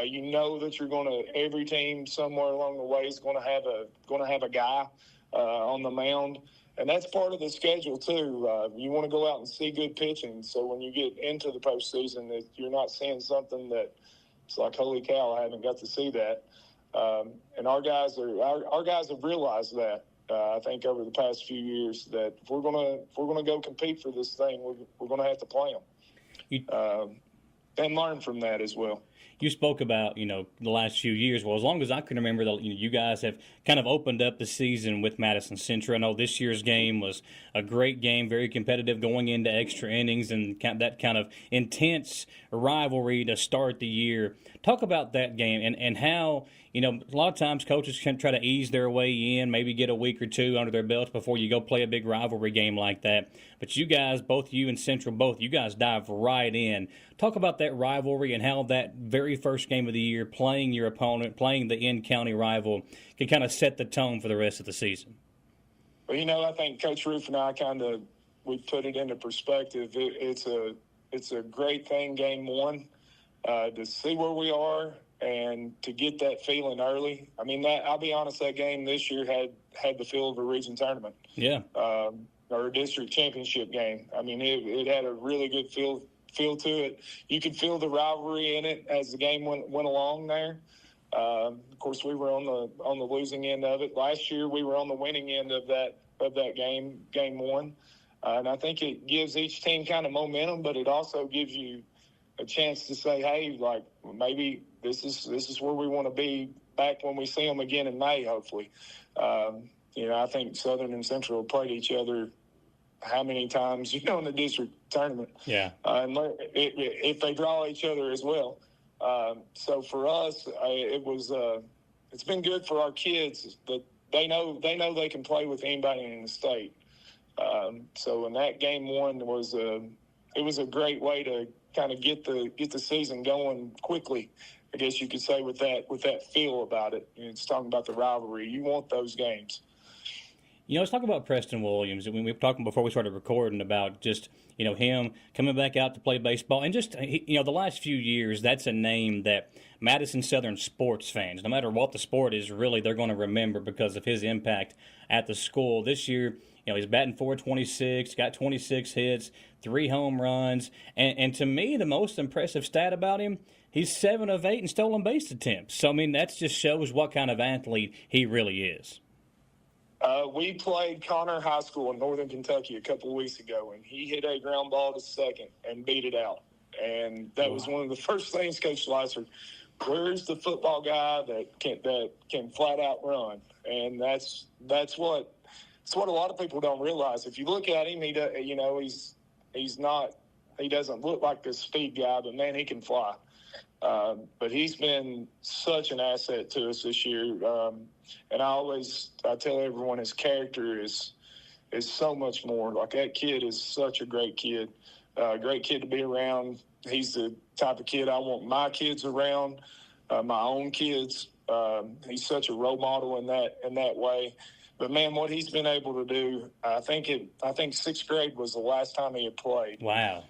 You know that every team somewhere along the way is going to have a guy on the mound, and that's part of the schedule too. You want to go out and see good pitching, so when you get into the postseason, that you're not seeing something that it's like, holy cow, I haven't got to see that. And our guys have realized that. I think over the past few years that if we're gonna go compete for this thing, we're gonna have to play them and learn from that as well. You spoke about, the last few years. Well, as long as I can remember, you guys have kind of opened up the season with Madison Central. I know this year's game was a great game, very competitive going into extra innings and that kind of intense rivalry to start the year. Talk about that game and how, a lot of times coaches can try to ease their way in, maybe get a week or two under their belts before you go play a big rivalry game like that. But you guys, both you and Central, you guys dive right in. Talk about that rivalry and how that very first game of the year, playing your opponent, playing the in-county rival, can kind of set the tone for the rest of the season. Well, I think Coach Roof and I we put it into perspective. It's a great thing, game one, to see where we are and to get that feeling early. I mean, I'll be honest, that game this year had the feel of a region tournament. Yeah. Or a district championship game. I mean, it had a really good feel to it. You could feel the rivalry in it as the game went along there. Of course, we were on the losing end of it. Last year, we were on the winning end of that game one. And I think it gives each team kind of momentum, but it also gives you a chance to say, hey, like, maybe this is where we want to be back when we see them again in May, hopefully. I think Southern and Central played each other how many times, in the district tournament. Yeah. And if they draw each other as well. So for us, it's been good for our kids that they know they can play with anybody in the state. So in that game one was a great way to kind of get the season going quickly, I guess you could say, with that feel about it. It's talking about the rivalry. You want those games. Let's talk about Preston Williams. We were talking before we started recording about just, him coming back out to play baseball. And just, the last few years, that's a name that Madison Southern sports fans, no matter what the sport is, really, they're going to remember because of his impact at the school. This year, he's batting .426, got 26 hits, 3 home runs. And to me, the most impressive stat about him, he's 7 of 8 in stolen base attempts. So, that just shows what kind of athlete he really is. We played Connor High School in Northern Kentucky a couple of weeks ago, and he hit a ground ball to second and beat it out. And that was one of the first things Coach Schleiser, where's the football guy that can flat out run? And that's what a lot of people don't realize. If you look at him, he doesn't look like the speed guy, but man, he can fly. But he's been such an asset to us this year. And I tell everyone his character is so much more. Like, that kid is such a great kid to be around. He's the type of kid I want my kids around, my own kids. He's such a role model in that way. But man, what he's been able to do, I think 6th grade was the last time he had played. Wow.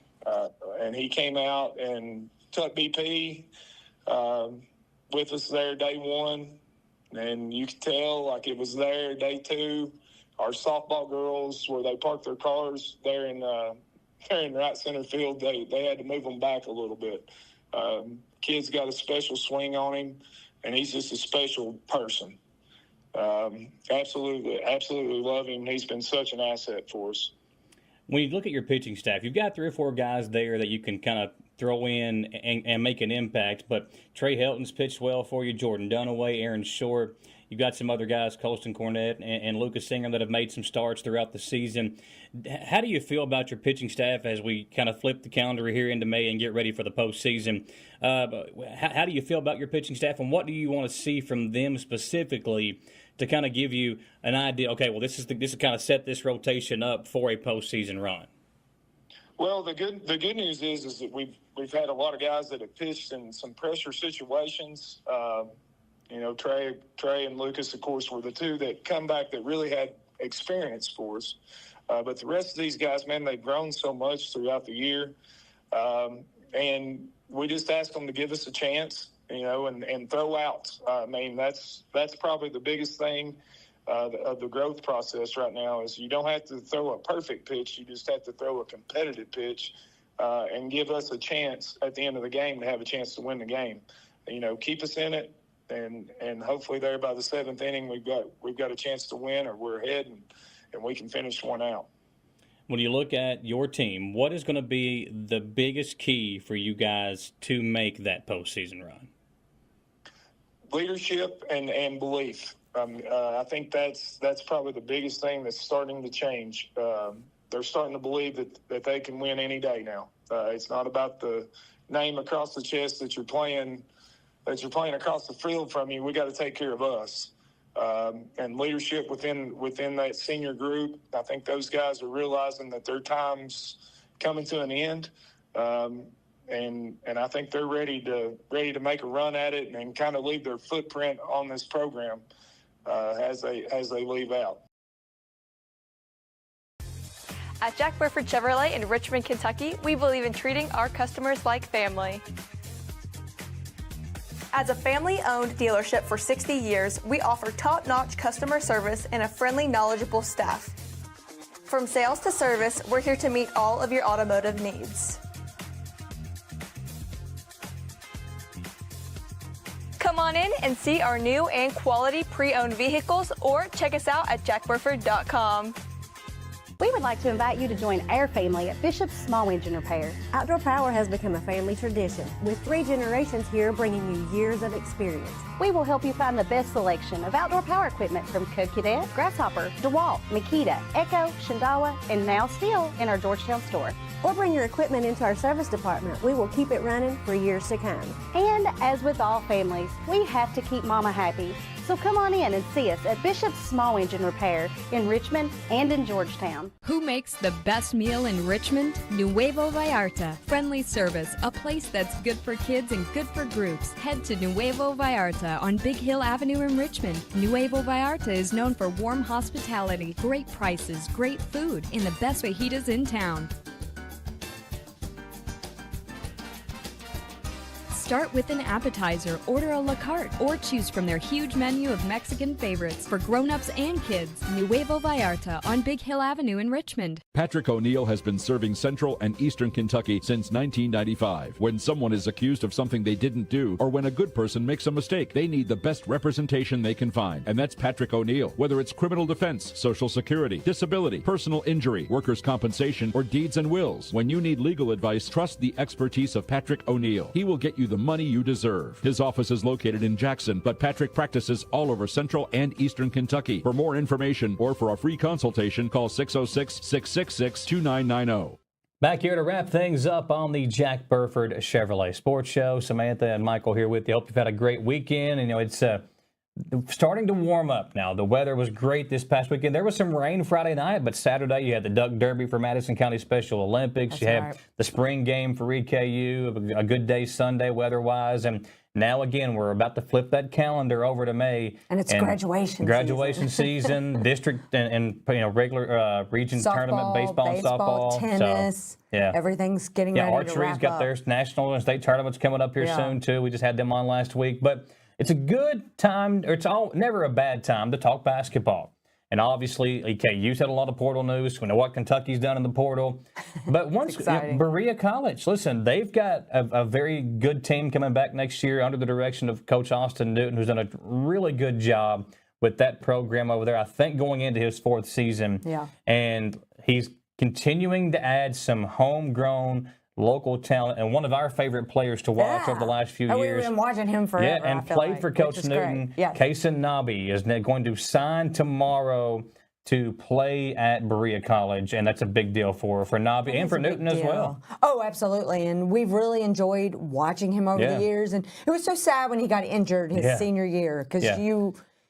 And he came out and took BP with us there day one. And you could tell, like, it was there day two. Our softball girls, where they parked their cars there in right center field, they had to move them back a little bit. Kid's got a special swing on him, and he's just a special person. Absolutely love him. He's been such an asset for us. When you look at your pitching staff, you've got 3 or 4 guys there that you can kind of throw in and make an impact. But Trey Helton's pitched well for you, Jordan Dunaway, Aaron Short. You've got some other guys, Colston Cornett and Lucas Singer, that have made some starts throughout the season. How do you feel about your pitching staff as we kind of flip the calendar here into May and get ready for the postseason? How do you feel about your pitching staff, and what do you want to see from them specifically to kind of give you an idea? Okay, well, this is kind of set this rotation up for a postseason run. Well, the good news is that we've had a lot of guys that have pitched in some pressure situations. Trey and Lucas, of course, were the two that come back that really had experience for us. But the rest of these guys, man, they've grown so much throughout the year. And we just ask them to give us a chance, and throw outs. I mean, that's probably the biggest thing of the growth process right now is you don't have to throw a perfect pitch. You just have to throw a competitive pitch and give us a chance at the end of the game to have a chance to win the game. Keep us in it. And hopefully there by the 7th inning, we've got a chance to win, or we're ahead and we can finish one out. When you look at your team, what is going to be the biggest key for you guys to make that postseason run? Leadership and belief. I think that's probably the biggest thing that's starting to change. They're starting to believe that they can win any day now. It's not about the name across the chest that you're playing across the field from you. We got to take care of us. And leadership within that senior group, I think those guys are realizing that their time's coming to an end, and I think they're ready to make a run at it and kind of leave their footprint on this program as they leave out. At Jack Burford Chevrolet in Richmond, Kentucky, we believe in treating our customers like family. As a family-owned dealership for 60 years, we offer top-notch customer service and a friendly, knowledgeable staff. From sales to service, we're here to meet all of your automotive needs. Come on in and see our new and quality pre-owned vehicles, or check us out at jackburford.com. We would like to invite you to join our family at Bishop's Small Engine Repair. Outdoor Power has become a family tradition, with 3 generations here bringing you years of experience. We will help you find the best selection of outdoor power equipment from Code Cadet, Grasshopper, DeWalt, Makita, Echo, Shindawa, and now still in our Georgetown store. Or bring your equipment into our service department. We will keep it running for years to come. And as with all families, we have to keep Mama happy. So come on in and see us at Bishop's Small Engine Repair in Richmond and in Georgetown. Who makes the best meal in Richmond? Nuevo Vallarta. Friendly service, a place that's good for kids and good for groups. Head to Nuevo Vallarta on Big Hill Avenue in Richmond. Nuevo Vallarta is known for warm hospitality, great prices, great food, and the best fajitas in town. Start with an appetizer, order a la carte, or choose from their huge menu of Mexican favorites for grown-ups and kids. Nuevo Vallarta on Big Hill Avenue in Richmond. Patrick O'Neill has been serving Central and Eastern Kentucky since 1995. When someone is accused of something they didn't do, or when a good person makes a mistake, they need the best representation they can find. And that's Patrick O'Neill. Whether it's criminal defense, Social Security, disability, personal injury, workers' compensation, or deeds and wills, when you need legal advice, trust the expertise of Patrick O'Neill. He will get you the money you deserve. His office is located in Jackson, but Patrick practices all over Central and Eastern Kentucky. For more information or for a free consultation, call 606-666-2990. Back here to wrap things up on the Jack Burford Chevrolet Sports Show. Samantha and Michael here with you. Hope you've had a great weekend. It's starting to warm up now. The weather was great this past weekend. There was some rain Friday night, but Saturday you had the Duck Derby for Madison County Special Olympics. That's you had right. the spring game for EKU, a good day Sunday weather-wise. And now, again, we're about to flip that calendar over to May. And it's graduation season, district and regular region softball, tournament, baseball, softball. tennis. So, yeah. Everything's getting ready to wrap archery's got up. their national and state tournaments coming up here soon, too. We just had them on last week. But it's a good time, or it's never a bad time to talk basketball. And obviously, EKU's had a lot of portal news. We know what Kentucky's done in the portal. But once Berea College, listen, they've got a very good team coming back next year under the direction of Coach Austin Newton, who's done a really good job with that program over there, I think going into his 4th season. Yeah. And he's continuing to add some homegrown local talent, and one of our favorite players to watch over the last few years. We've been watching him forever. Yeah, and played for Coach Newton. Kason Nabi is going to sign tomorrow to play at Berea College, and that's a big deal for Nabi and for Newton as well. Oh, absolutely, and we've really enjoyed watching him over the years, and it was so sad when he got injured his senior year, because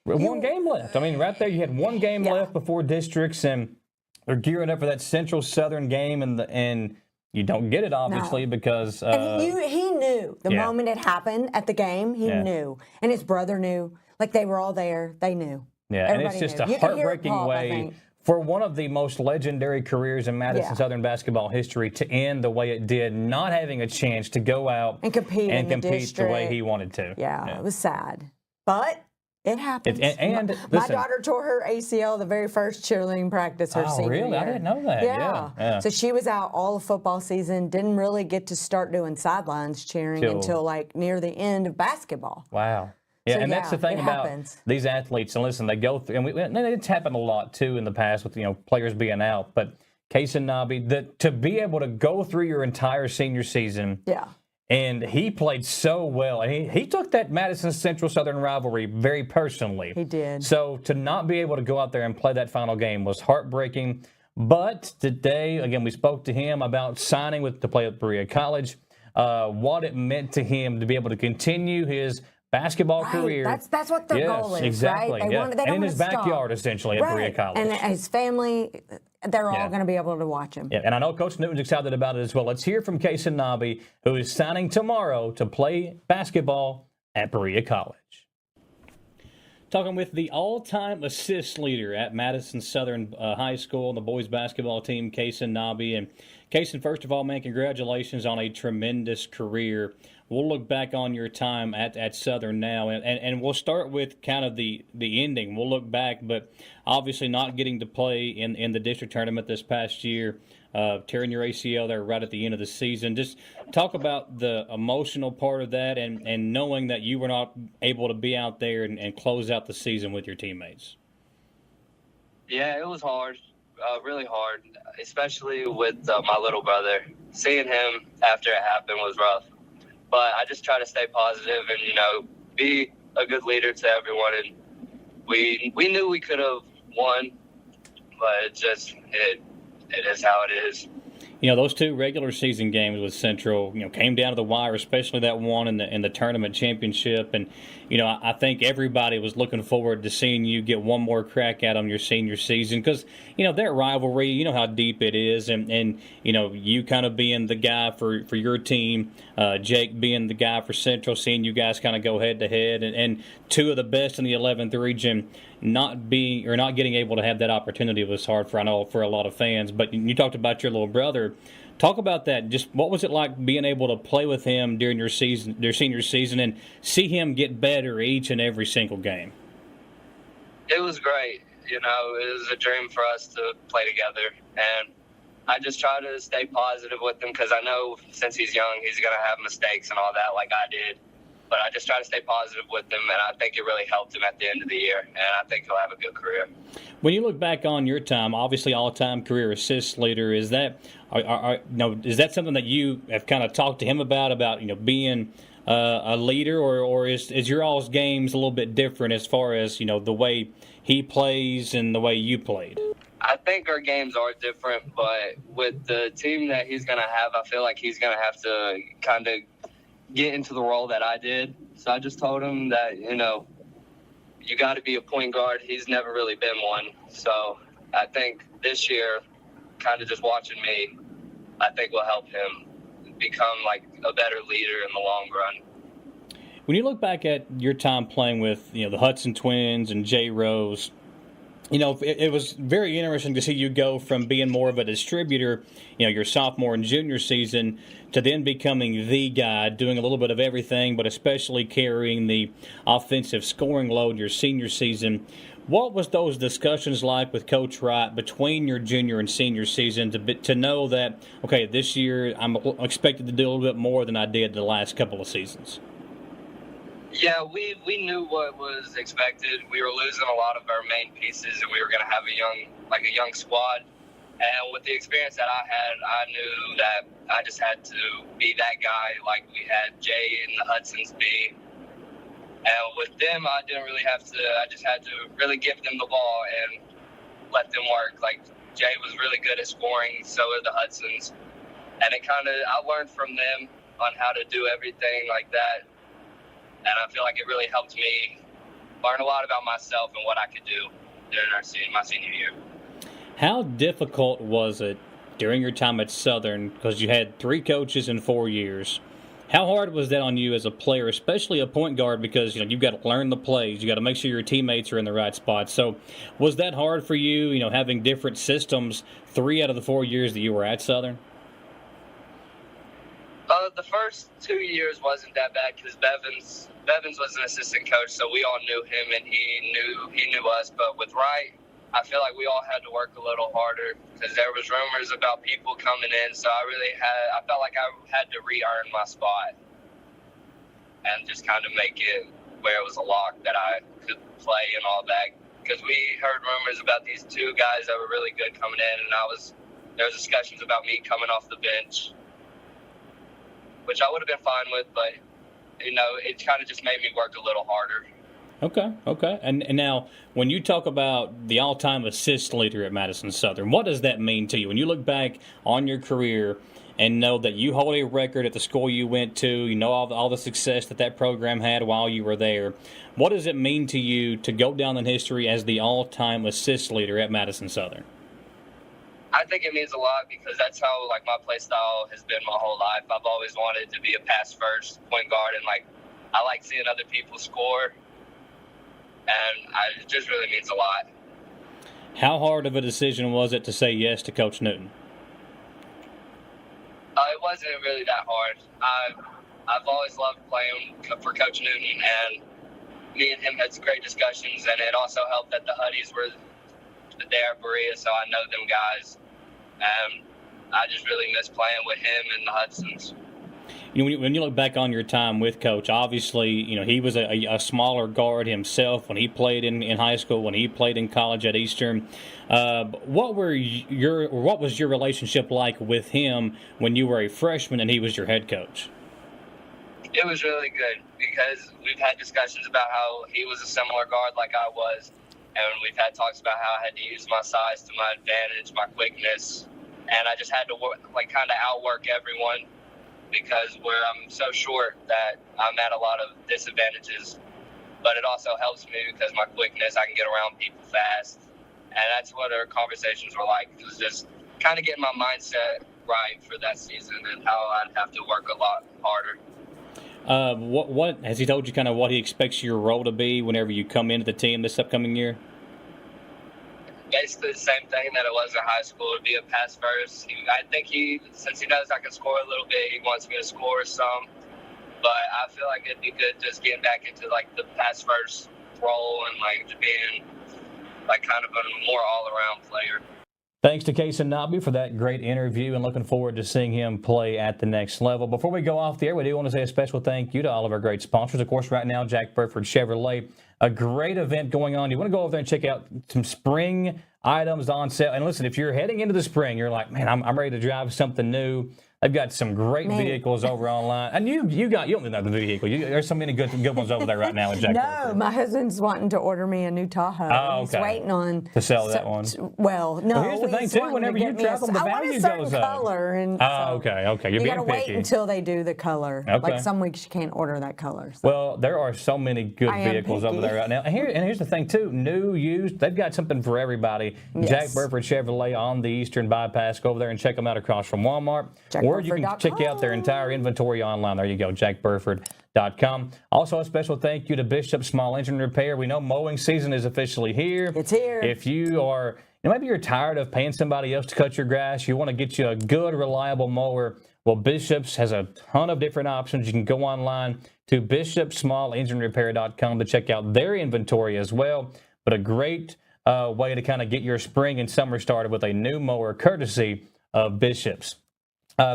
one game left. I mean, right there, you had one game left before districts, and they're gearing up for that Central Southern game, and You don't get it, obviously, because and he knew the moment it happened at the game. He knew, and his brother knew. Like, they were all there. They knew. Yeah, Everybody and it's just knew. a heartbreaking way for one of the most legendary careers in Madison Southern basketball history to end the way it did, not having a chance to go out and compete the way he wanted to. Yeah, it was sad, but it happened. And my daughter tore her ACL the very first cheerleading practice her senior really? year. I didn't know that. Yeah. So she was out all of football season, didn't really get to start doing sidelines cheering until like near the end of basketball. Wow. Yeah, So, and that's the thing it about happens. these athletes. And listen, they go through, and it's happened a lot too in the past with players being out. But Case and Nobby, to be able to go through your entire senior season, and he played so well, and he took that Madison Central Southern rivalry very personally. He did. So to not be able to go out there and play that final game was heartbreaking. But today, again, we spoke to him about signing to play at Berea College, what it meant to him to be able to continue his basketball career. That's what their goal is, exactly, right? And in his backyard, essentially, at Berea College. And his family, they're all going to be able to watch him. Yeah, and I know Coach Newton's excited about it as well. Let's hear from Case and Nobby, who is signing tomorrow to play basketball at Berea College. Talking with the all-time assist leader at Madison Southern High School, the boys basketball team, Case and Nobby. And Case, first of all, man, congratulations on a tremendous career. We'll look back on your time at Southern now, and we'll start with kind of the ending. We'll look back, but obviously not getting to play in the district tournament this past year, tearing your ACL there right at the end of the season. Just talk about the emotional part of that and knowing that you were not able to be out there and close out the season with your teammates. Yeah, it was hard, really hard, especially with my little brother. Seeing him after it happened was rough. But I just try to stay positive and, be a good leader to everyone. And we knew we could have won, but it is how it is. Those two regular season games with Central, came down to the wire, especially that one in the tournament championship. And, I think everybody was looking forward to seeing you get one more crack at on your senior season because, that rivalry, how deep it is. And you kind of being the guy for your team, Jake being the guy for Central, seeing you guys kind of go head to head. And two of the best in the 11th region not getting able to have that opportunity was hard for a lot of fans. But you talked about your little brother. Talk about that. Just what was it like being able to play with him during your senior season, and see him get better each and every single game? It was great. It was a dream for us to play together, and I just try to stay positive with him because I know since he's young, he's going to have mistakes and all that like I did. But I just try to stay positive with him, and I think it really helped him at the end of the year, and I think he'll have a good career. When you look back on your time, obviously all-time career assist leader, is that something that you have kind of talked to him about being a leader, or is your all's games a little bit different as far as the way he plays and the way you played? I think our games are different, but with the team that he's going to have, I feel like he's going to have to kind of get into the role that I did. So I just told him that, you got to be a point guard. He's never really been one. So I think this year, kind of just watching me, I think will help him become like a better leader in the long run. When you look back at your time playing with, the Hudson Twins and Jay Rose, it was very interesting to see you go from being more of a distributor, your sophomore and junior season, to then becoming the guy, doing a little bit of everything, but especially carrying the offensive scoring load your senior season. What was those discussions like with Coach Wright between your junior and senior season to know that, okay, this year I'm expected to do a little bit more than I did the last couple of seasons? Yeah, we knew what was expected. We were losing a lot of our main pieces, and we were going to have a young squad. And with the experience that I had, I knew that I just had to be that guy like we had Jay and the Hudsons be. And with them, I didn't really have to. I just had to really give them the ball and let them work. Like, Jay was really good at scoring, so were the Hudsons. And I learned from them on how to do everything like that. And I feel like it really helped me learn a lot about myself and what I could do during my senior year. How difficult was it during your time at Southern, because you had 3 coaches in 4 years. How hard was that on you as a player, especially a point guard, because you've got to learn the plays, you got to make sure your teammates are in the right spot. So was that hard for you, having different systems 3 out of the 4 years that you were at Southern? The first 2 years wasn't that bad because Bevins was an assistant coach, so we all knew him and he knew us. But with Wright, I feel like we all had to work a little harder because there was rumors about people coming in. So I felt like I had to re-earn my spot and just kind of make it where it was a lock that I could play and all that. Because we heard rumors about these 2 guys that were really good coming in, and there was discussions about me coming off the bench, which I would have been fine with, but it kind of just made me work a little harder. Okay. And now, when you talk about the all-time assist leader at Madison Southern, what does that mean to you? When you look back on your career and know that you hold a record at the school you went to, all the success that program had while you were there, what does it mean to you to go down in history as the all-time assist leader at Madison Southern? I think it means a lot because that's how my play style has been my whole life. I've always wanted to be a pass-first point guard, and I like seeing other people score. And it just really means a lot. How hard of a decision was it to say yes to Coach Newton? It wasn't really that hard. I've always loved playing for Coach Newton, and me and him had some great discussions, and it also helped that the Huddies were there at Berea, so I know them guys. And I just really miss playing with him and the Hudsons. When you look back on your time with Coach, obviously, he was a smaller guard himself when he played in high school, when he played in college at Eastern. What was your relationship like with him when you were a freshman and he was your head coach? It was really good because we've had discussions about how he was a similar guard like I was, and we've had talks about how I had to use my size to my advantage, my quickness, and I just had to kind of outwork everyone. Because where I'm so short that I'm at a lot of disadvantages. But it also helps me because my quickness, I can get around people fast. And that's what our conversations were like. It was just kind of getting my mindset right for that season and how I'd have to work a lot harder. What has he told you kind of what he expects your role to be whenever you come into the team this upcoming year? Basically the same thing that it was in high school, to be a pass first. I think since he knows I can score a little bit, he wants me to score some. But I feel like it'd be good just getting back into the pass first role and just being kind of a more all around player. Thanks to Case Nabi for that great interview, and looking forward to seeing him play at the next level. Before we go off the air, we do want to say a special thank you to all of our great sponsors. Of course, right now, Jack Burford Chevrolet, a great event going on. You want to go over there and check out some spring items on sale. And listen, if you're heading into the spring, you're like, man, I'm ready to drive something new. They've got some great vehicles over online. And you don't need another vehicle. There's so many good ones over there right now with Jack Burford. My husband's wanting to order me a new Tahoe. Oh, okay. He's waiting on to sell that one. Well, no. Well, here's the thing too. Whenever you travel, the value goes up. Color, and okay. You're being gotta picky. wait until they do the color. Okay. Some weeks you can't order that color. So. Well, there are so many good vehicles over there right now. And here's the thing too. New, used, they've got something for everybody. Yes. Jack Burford Chevrolet on the Eastern Bypass. Go over there and check them out across from Walmart. Or you can check out their entire inventory online. There you go, jackburford.com. Also, a special thank you to Bishop Small Engine Repair. We know mowing season is officially here. It's here. If you are, maybe you're tired of paying somebody else to cut your grass, you want to get you a good, reliable mower. Well, Bishop's has a ton of different options. You can go online to bishopsmallenginerepair.com to check out their inventory as well. But a great way to kind of get your spring and summer started with a new mower courtesy of Bishop's.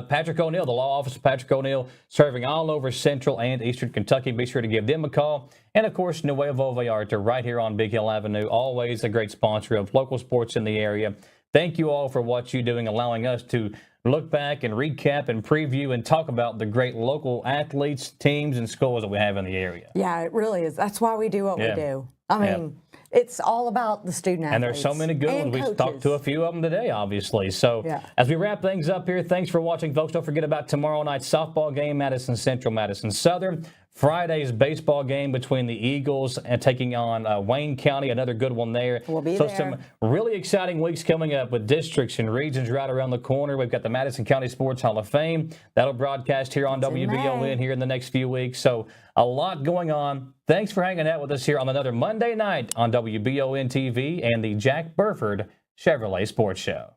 Patrick O'Neill, the law office of Patrick O'Neill, serving all over Central and Eastern Kentucky. Be sure to give them a call. And, of course, Nuevo Vallarta right here on Big Hill Avenue, always a great sponsor of local sports in the area. Thank you all for what you're doing, allowing us to look back and recap and preview and talk about the great local athletes, teams, and schools that we have in the area. Yeah, it really is. That's why we do what we do. I mean, it's all about the student athletes. And there's so many good ones. We've talked to a few of them today, obviously. So as we wrap things up here, thanks for watching, folks. Don't forget about tomorrow night's softball game, Madison Central, Madison Southern. Friday's baseball game between the Eagles and taking on Wayne County, another good one there. We'll be so there. Some really exciting weeks coming up with districts and regions right around the corner. We've got the Madison County Sports Hall of Fame. That'll broadcast here on WBON here in the next few weeks. So a lot going on. Thanks for hanging out with us here on another Monday night on WBON TV and the Jack Burford Chevrolet Sports Show.